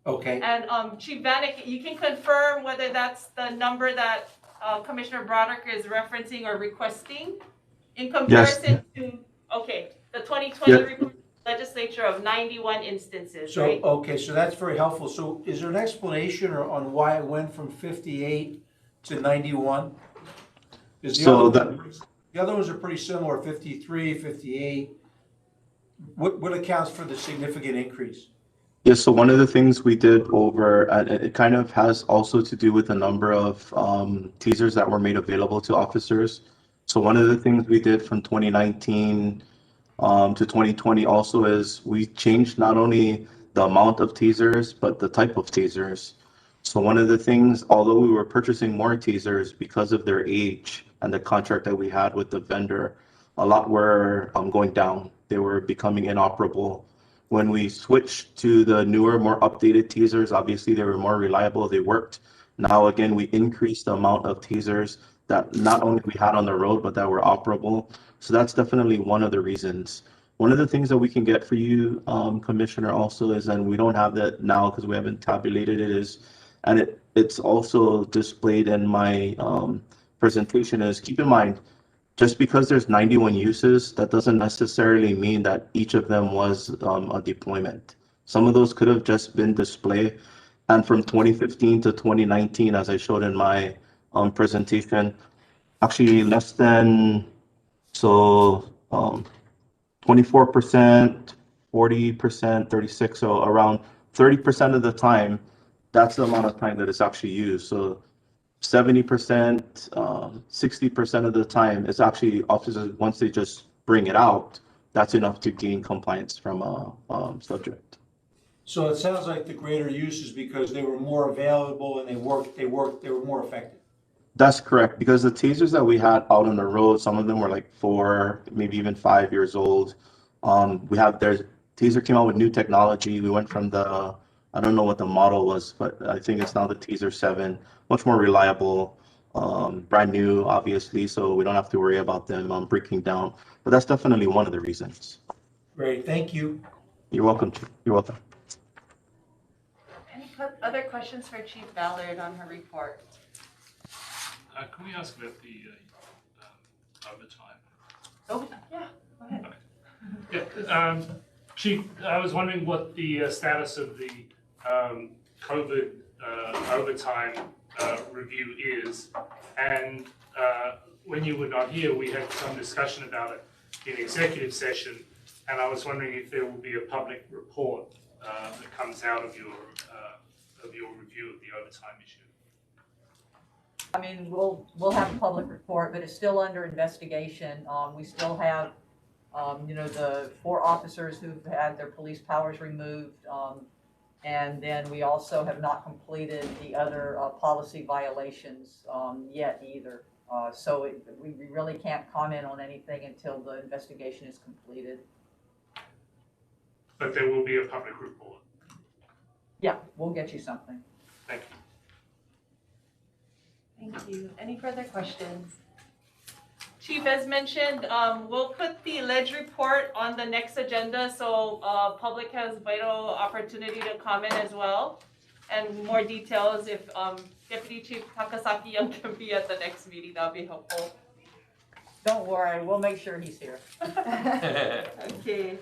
S8: Okay.
S1: And Chief Vanek, you can confirm whether that's the number that Commissioner Broderick is referencing or requesting. In
S5: Yes.
S1: comparison to, okay, the 2020
S5: Yeah.
S1: report legislature of 91 instances,
S8: So,
S1: right?
S8: okay, so that's very helpful. So is there an explanation on why it went from 58 to 91? Because
S5: So that,
S8: the other ones are pretty similar, 53, 58. What accounts for the significant increase?
S5: yeah, so one of the things we did over, and it kind of has also to do with the number of teasers that were made available to officers. So one of the things we did from 2019 to 2020 also is we changed not only the amount of teasers, but the type of teasers. So one of the things, although we were purchasing more teasers because of their age and the contract that we had with the vendor, a lot were going down. They were becoming inoperable. When we switched to the newer, more updated teasers, obviously they were more reliable, they worked. Now again, we increased the amount of teasers that not only we had on the road, but that were operable. So that's definitely one of the reasons. One of the things that we can get for you, Commissioner, also is, and we don't have that now because we haven't tabulated it, is, and it's also displayed in my presentation, is keep in mind, just because there's 91 uses, that doesn't necessarily mean that each of them was a deployment. Some of those could have just been display. And from 2015 to 2019, as I showed in my presentation, actually less than, so 24%, 40%, 36, so around 30% of the time, that's the amount of time that it's actually used. So 70%, 60% of the time, it's actually officers, once they just bring it out, that's enough to gain compliance from a subject.
S8: So it sounds like the greater use is because they were more available and they were more effective.
S5: That's correct, because the tasers that we had out on the road, some of them were like 4, maybe even 5 years old. We have their taser came out with new technology. We went from the, I don't know what the model was, but I think it's now the Taser 7, much more reliable, brand new, obviously, so we don't have to worry about them breaking down. But that's definitely one of the reasons.
S8: Great, thank you.
S5: You're welcome, Chief. You're welcome.
S1: Any other questions for Chief Ballard on her report?
S9: Can we ask about the overtime?
S1: Oh, yeah, go ahead.
S9: Yeah, Chief, I was wondering what the status of the COVID overtime review is. And when you were not here, we had some discussion about it in executive session. And I was wondering if there will be a public report that comes out of your review of the overtime issue.
S3: I mean, we'll have a public report, but it's still under investigation. We still have, the 4 officers who've had their police powers removed. And then we also have not completed the other policy violations yet either. So we really can't comment on anything until the investigation is completed.
S9: But there will be a public report.
S3: Yeah, we'll get you something.
S9: Thank you.
S1: Thank you. Any further questions? Chief, as mentioned, we'll put the ledge report on the next agenda, so public has vital opportunity to comment as well. And more details, if Deputy Chief Takasaki Young can be at the next meeting, that'll be helpful.
S3: Don't worry, we'll make sure he's here.
S1: Okay.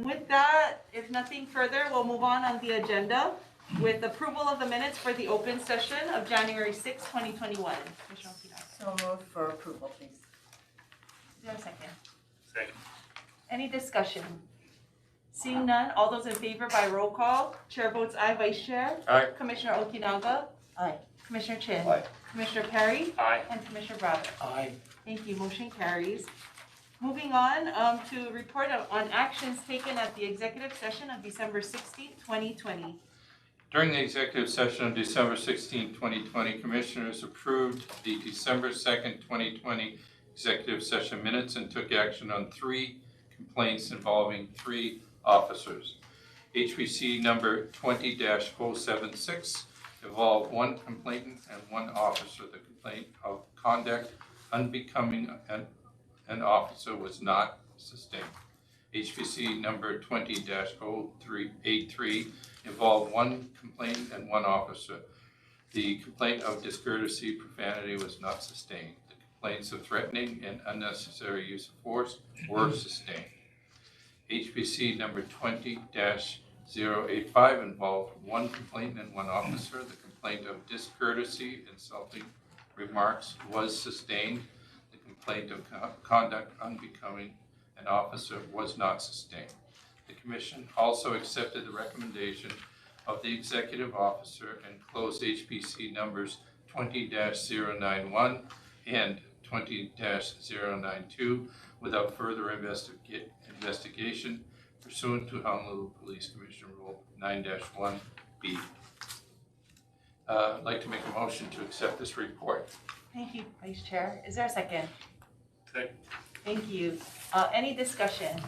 S1: With that, if nothing further, we'll move on the agenda with approval of the minutes for the open session of January 6, 2021. Commissioner Okinawa.
S6: So moved for approval, please.
S1: Is there a second?
S9: Second.
S1: Any discussion? Seeing none, all those in favor by roll call. Chair votes aye, Vice Chair.
S2: Aye.
S1: Commissioner Okinaga.
S6: Aye.
S1: Commissioner Chin.
S7: Aye.
S1: Commissioner Perry.
S9: Aye.
S1: And Commissioner Bravitt.
S8: Aye.
S1: Thank you, motion carries. Moving on to report on actions taken at the executive session of December 16, 2020.
S2: During the executive session of December 16, 2020, Commissioners approved the December 2nd, 2020 executive session minutes and took action on 3 complaints involving 3 officers. HPC number 20-076 involved 1 complainant and 1 officer. The complaint of conduct unbecoming an officer was not sustained. HPC number 20-0383 involved 1 complainant and 1 officer. The complaint of discourtesy, profanity was not sustained. The complaints of threatening and unnecessary use of force were sustained. HPC number 20-085 involved one complainant and one officer. The complaint of discourtesy, insulting remarks was sustained. The complaint of conduct unbecoming an officer was not sustained. The commission also accepted the recommendation of the executive officer and closed HPC numbers 20-091 and 20-092 without further investigation pursuant to Honolulu Police Commission Rule 9-1B. I'd like to make a motion to accept this report.
S1: Thank you, Vice Chair. Is there a second?
S9: Second.
S1: Thank you. Any discussion?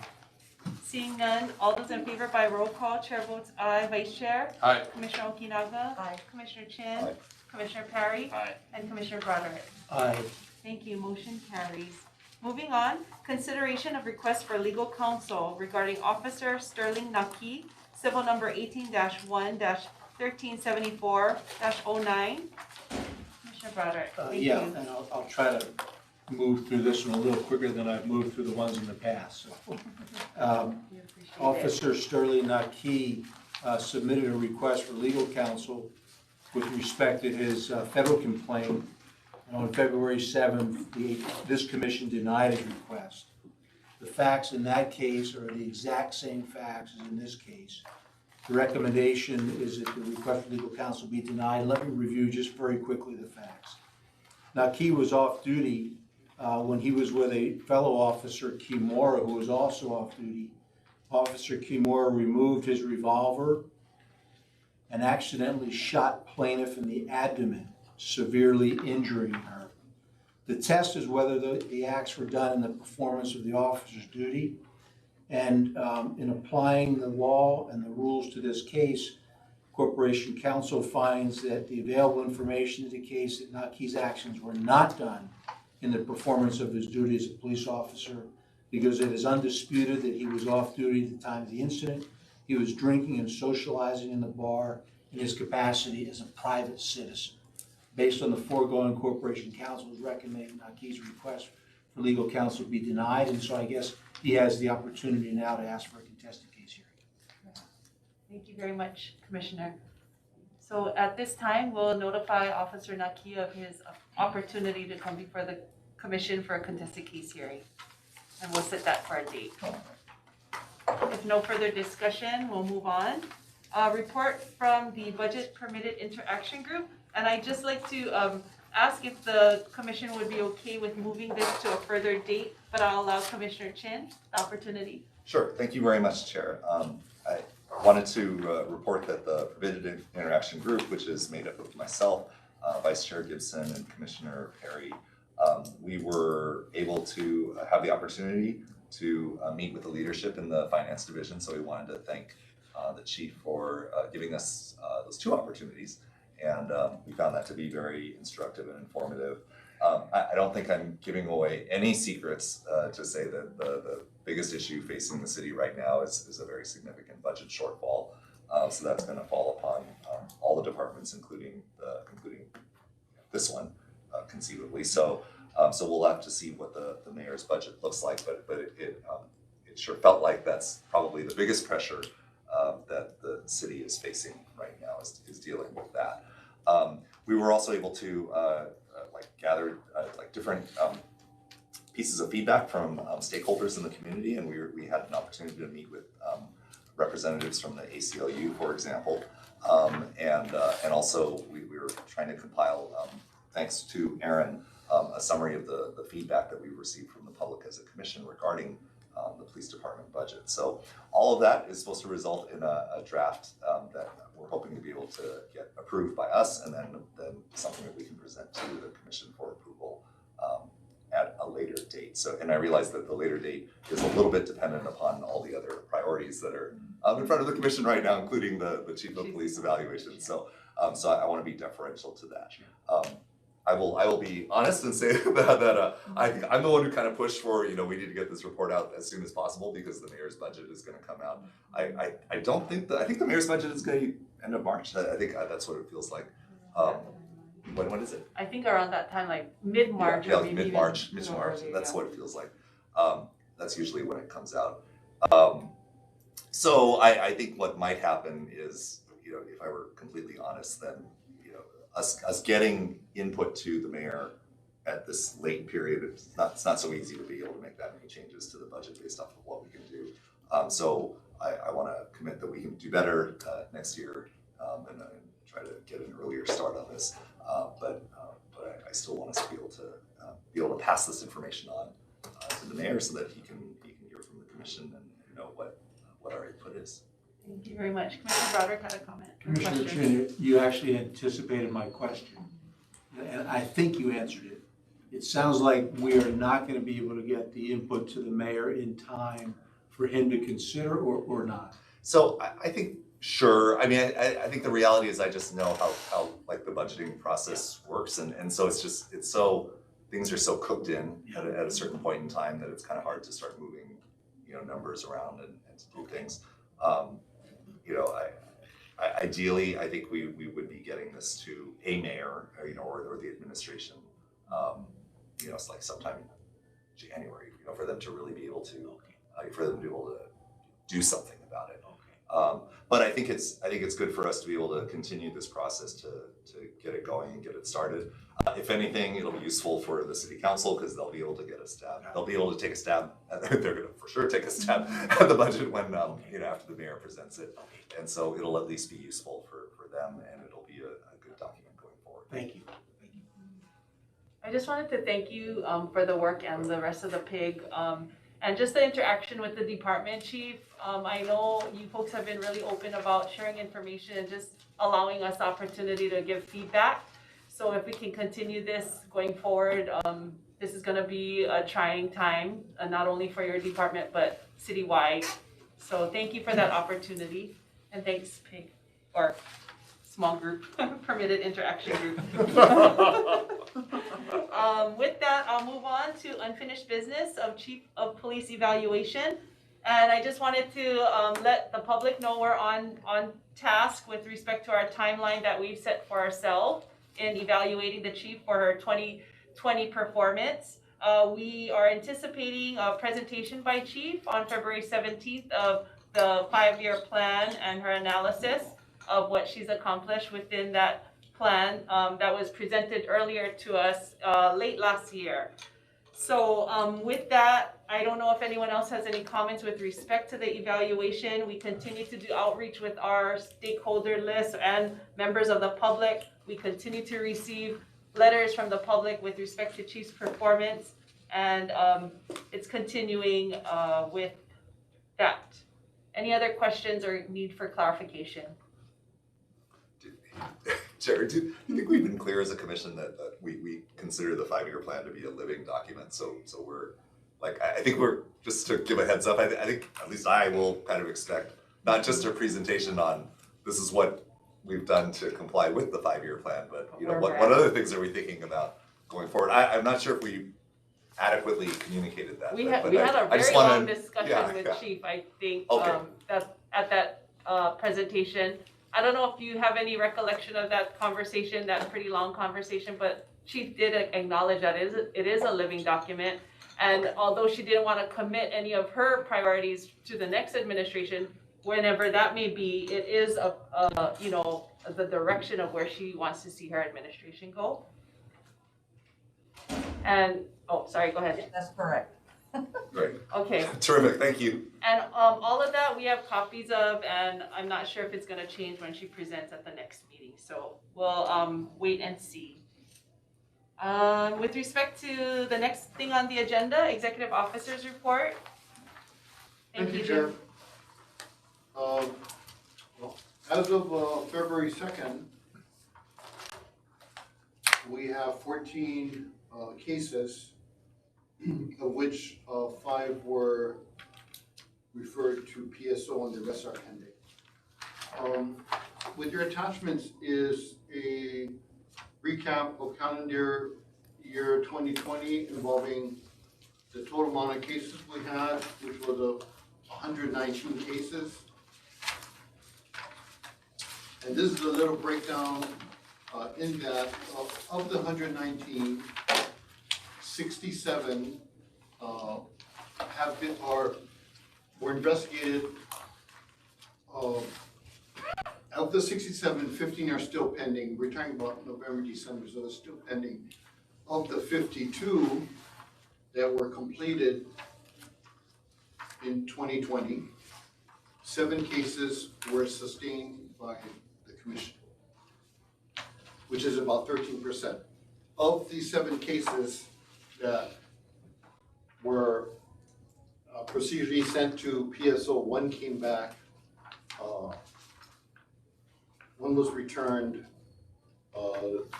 S1: Seeing none, all those in favor by roll call, Chair votes aye. Vice Chair?
S2: Aye.
S1: Commissioner Okinaga?
S6: Aye.
S1: Commissioner Chin?
S7: Aye.
S1: Commissioner Perry?
S9: Aye.
S1: And Commissioner Broderick?
S8: Aye.
S1: Thank you, motion carries. Moving on, consideration of request for legal counsel regarding Officer Sterling Naki, civil number 18-1-1374-09. Commissioner Broderick, thank you.
S8: Yeah, and I'll try to move through this one a little quicker than I've moved through the ones in the past. So,
S1: We appreciate it.
S8: Officer Sterling Naki submitted a request for legal counsel with respect to his federal complaint. And on February 7th, this commission denied his request. The facts in that case are the exact same facts as in this case. The recommendation is that the request for legal counsel be denied. Let me review just very quickly the facts. Naki was off duty when he was with a fellow officer, Kimura, who was also off duty. Officer Kimura removed his revolver and accidentally shot plaintiff in the abdomen, severely injuring her. The test is whether the acts were done in the performance of the officer's duty. And in applying the law and the rules to this case, Corporation Counsel finds that the available information indicates that Naki's actions were not done in the performance of his duty as a police officer, because it is undisputed that he was off duty at the time of the incident. He was drinking and socializing in the bar in his capacity as a private citizen. Based on the foregoing, Corporation Counsel is recommending Naki's request for legal counsel be denied, and so I guess he has the opportunity now to ask for a contested case hearing.
S1: Thank you very much, Commissioner. So at this time, we'll notify Officer Naki of his opportunity to come before the commission for a contested case hearing. And we'll set that for a date. If no further discussion, we'll move on. Report from the Budget Permitted Interaction Group. And I'd just like to ask if the commission would be okay with moving this to a further date, but I'll allow Commissioner Chin the opportunity.
S7: Sure, thank you very much, Chair. I wanted to report that the Permitted Interaction Group, which is made up of myself, Vice Chair Gibson, and Commissioner Perry, we were able to have the opportunity to meet with the leadership in the Finance Division, so we wanted to thank the Chief for giving us those two opportunities, and we found that to be very instructive and informative. I don't think I'm giving away any secrets to say that the biggest issue facing the city right now is a very significant budget shortfall. So that's going to fall upon all the departments, including this one, conceivably. So we'll have to see what the mayor's budget looks like, but it sure felt like that's probably the biggest pressure that the city is facing right now is dealing with that. We were also able to gather different pieces of feedback from stakeholders in the community, and we had an opportunity to meet with representatives from the ACLU, for example, and also we were trying to compile, thanks to Aaron, a summary of the feedback that we received from the public as a commission regarding the police department budget. So all of that is supposed to result in a draft that we're hoping to be able to get approved by us, and then something that we can present to the commission for approval at a later date. So, and I realize that the later date is a little bit dependent upon all the other priorities that are in front of the commission right now, including the chief of police evaluation. So, so I want to be deferential to that. I will be honest and say that I think I'm the one who kind of pushed for, we need to get this report out as soon as possible because the mayor's budget is going to come out. I think the mayor's budget is going to end of March. I think that's what it feels like. When is it?
S1: I think around that time, like mid-March
S7: Yeah,
S1: or maybe even
S7: mid-March,
S1: a little earlier,
S7: that's
S1: yeah.
S7: what it feels like. That's usually when it comes out. So I think what might happen is, if I were completely honest, then, us getting input to the mayor at this late period, it's not so easy to be able to make that many changes to the budget based off of what we can do. So I want to commit that we can do better next year, and try to get an earlier start on this. But I still want us to be able to pass this information on to the mayor so that he can hear from the commission and know what our input is.
S1: Thank you very much. Commissioner Broderick had a comment. or
S8: Commissioner
S1: question.
S8: Chin, you actually anticipated my question, and I think you answered it. It sounds like we are not going to be able to get the input to the mayor in time for him to consider, or not.
S7: So I think, sure, I mean, I think the reality is I just know how like the budgeting process works, and so things are so cooked in at a certain point in time that it's kind of hard to start moving, numbers around and to do things. Ideally, I think we would be getting this to a mayor, or the administration, it's like sometime in January, for them to really be able to, do something about it. But I think it's good for us to be able to continue this process to get it going and get it started. If anything, it'll be useful for the city council because they'll be able to get a stab. They'll be able to take a stab. They're going to for sure take a stab at the budget when after the mayor presents it, and so it'll at least be useful for them, and it'll be a good document going forward.
S8: Thank you.
S1: I just wanted to thank you for the work and the rest of the PIG, and just the interaction with the department chief. I know you folks have been really open about sharing information and just allowing us the opportunity to give feedback. So if we can continue this going forward, this is gonna be a trying time, not only for your department, but citywide. So thank you for that opportunity, and thanks, PIG, or small group, permitted interaction group. With that, I'll move on to unfinished business of Chief of Police evaluation. And I just wanted to let the public know we're on task with respect to our timeline that we've set for ourselves in evaluating the chief for her 2020 performance. We are anticipating a presentation by Chief on February 17th of the 5-year plan and her analysis of what she's accomplished within that plan that was presented earlier to us late last year. So with that, I don't know if anyone else has any comments with respect to the evaluation. We continue to do outreach with our stakeholder list and members of the public. We continue to receive letters from the public with respect to Chief's performance, and it's continuing with that. Any other questions or need for clarification?
S7: Jared, do you think we've been clear as a commission that we consider the 5-year plan to be a living document? So we're like, I think we're, just to give a heads up, I think at least I will kind of expect not just a presentation on this is what we've done to comply with the 5-year plan, but what other things are we thinking about going forward? I'm not sure if we adequately communicated that.
S1: We had a very long discussion with Chief, I think, that at that presentation. I don't know if you have any recollection of that conversation, that pretty long conversation, but Chief did acknowledge that it is a living document. And although she didn't want to commit any of her priorities to the next administration, whenever that may be, it is the direction of where she wants to see her administration go. And, sorry, go ahead.
S3: That's correct.
S7: Great.
S1: Okay.
S7: Terrific, thank you.
S1: And all of that we have copies of, and I'm not sure if it's gonna change when she presents at the next meeting, so we'll wait and see. With respect to the next thing on the agenda, Executive Officers Report. Thank you, Jim.
S11: Well, as of February 2nd, we have 14 cases, of which 5 were referred to PSO and the rest are pending. With your attachments is a recap of calendar year 2020 involving the total amount of cases we had, which was 119 cases. And this is a little breakdown in that of the 119, 67 have been, were investigated. Of the 67, 15 are still pending. We're talking about November, December, so it's still pending. Of the 52 that were completed in 2020, 7 cases were sustained by the commission, which is about 13%. Of the 7 cases that were procedurally sent to PSO, 1 came back, 1 was returned,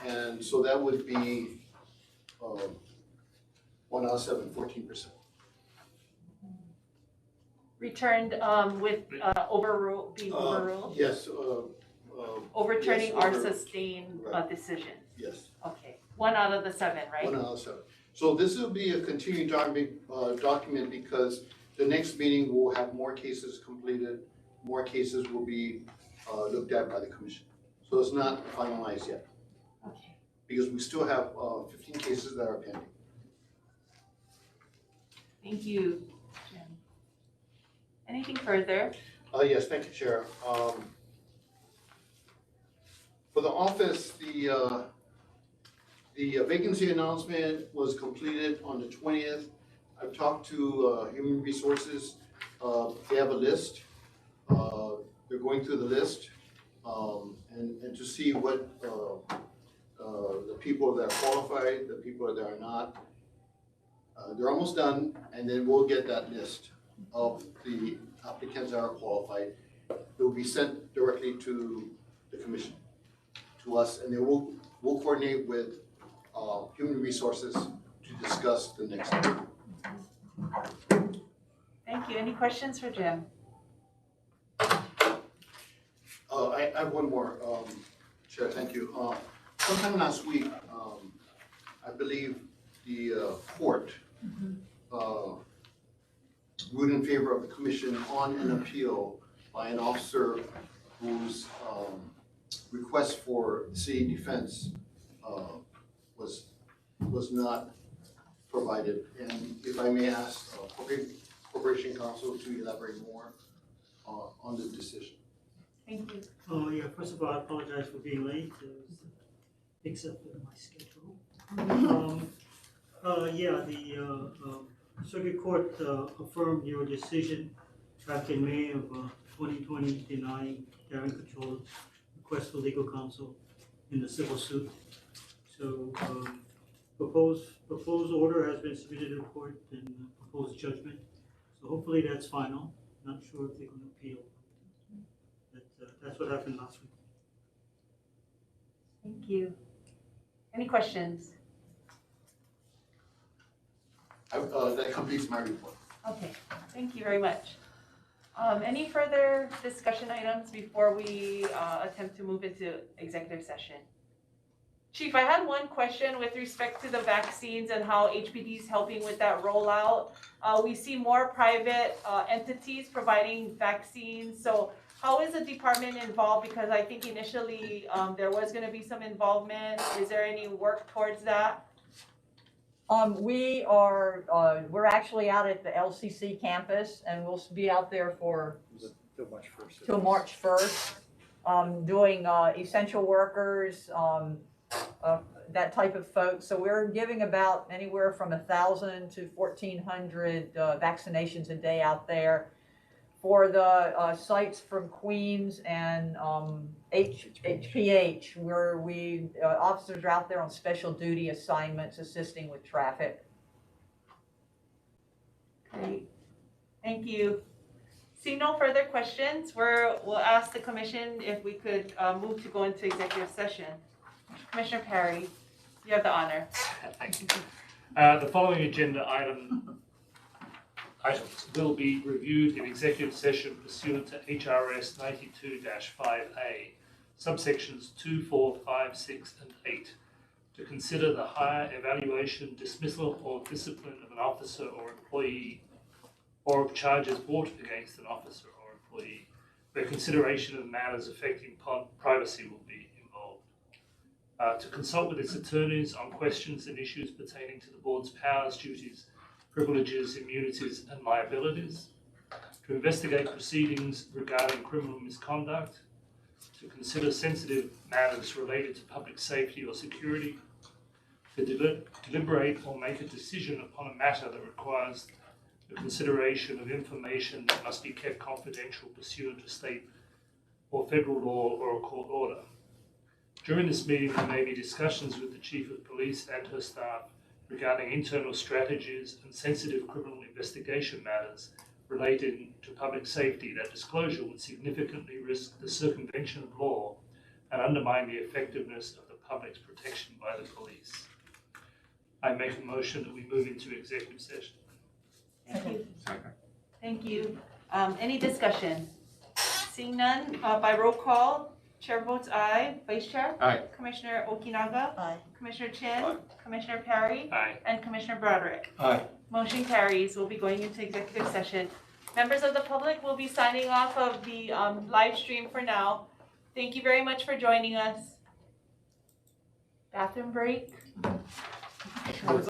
S11: and so that would be 1 out of 7, 14%.
S1: Returned, with, being overruled?
S11: Yes.
S1: Overturning
S11: yes,
S1: our
S11: over-
S1: sustained,
S11: right.
S1: decision.
S11: Yes.
S1: Okay, 1 out of the 7, right?
S11: 1 out of 7. So this will be a continuing document because the next meeting will have more cases completed, more cases will be looked at by the commission. So it's not finalized yet,
S1: Okay.
S11: because we still have 15 cases that are pending.
S1: Thank you, Jim. Anything further?
S11: Yes, thank you, Chair. For the office, the vacancy announcement was completed on the 20th. I've talked to Human Resources. They have a list. They're going through the list and to see what the people that are qualified, the people that are not. They're almost done, and then we'll get that list of the applicants that are qualified. It will be sent directly to the commission, to us, and then we'll coordinate with Human Resources to discuss the next step.
S1: Thank you. Any questions for Jim?
S11: I have one more, Chair, thank you. Sometime last week, I believe the court ruled in favor of the commission on an appeal by an officer whose request for city defense was not provided. And if I may ask Corporation Counsel to elaborate more on the decision.
S1: Thank you.
S12: Oh, yeah, first of all, I apologize for being late. It was mixed up with my schedule. Yeah, the circuit court affirmed your decision back in May of 2020 denying Darren Control's request for legal counsel in the civil suit. So proposed order has been submitted to court and proposed judgment. So hopefully that's final. Not sure if they're going to appeal. But that's what happened last week.
S1: Thank you. Any questions?
S11: That completes my report.
S1: Okay, thank you very much. Any further discussion items before we attempt to move into executive session? Chief, I had one question with respect to the vaccines and how HPD is helping with that rollout. We see more private entities providing vaccines. So how is the department involved? Because I think initially there was going to be some involvement. Is there any work towards that?
S3: We're actually out at the LCC campus, and we'll be out there for till March 1st, doing essential workers, that type of folks. So we're giving about anywhere from 1,000 to 1,400 vaccinations a day out there. For the sites from Queens and HPH, where officers are out there on special duty assignments assisting with traffic.
S1: Great, thank you. See no further questions, we'll ask the commission if we could move to go into executive session. Commissioner Perry, you have the honor.
S9: Thank you. The following agenda items will be reviewed in executive session pursuant to HRS 92-5A, subsections 2, 4, 5, 6, and 8, to consider the hire, evaluation, dismissal, or discipline of an officer or employee, or of charges brought against an officer or employee, where consideration of matters affecting privacy will be involved. to consult with its attorneys on questions and issues pertaining to the board's powers, duties, privileges, immunities, and liabilities, to investigate proceedings regarding criminal misconduct, to consider sensitive matters related to public safety or security, to deliberate or make a decision upon a matter that requires the consideration of information that must be kept confidential pursuant to state or federal law or a court order. During this meeting, there may be discussions with the Chief of Police and her staff regarding internal strategies and sensitive criminal investigation matters relating to public safety. That disclosure would significantly risk the circumvention of law and undermine the effectiveness of the public's protection by the police. I make a motion that we move into executive session.
S1: Thank you. Thank you. Any discussion? Seeing none, by roll call, Chair votes aye. Vice Chair?
S2: Aye.
S1: Commissioner Okinaga?
S6: Aye.
S1: Commissioner Chin?
S7: Aye.
S1: Commissioner Perry?
S9: Aye.
S1: And Commissioner Broderick?
S8: Aye.
S1: Motion carries. We'll be going into executive session. Members of the public will be signing off of the live stream for now. Thank you very much for joining us. Bathroom break?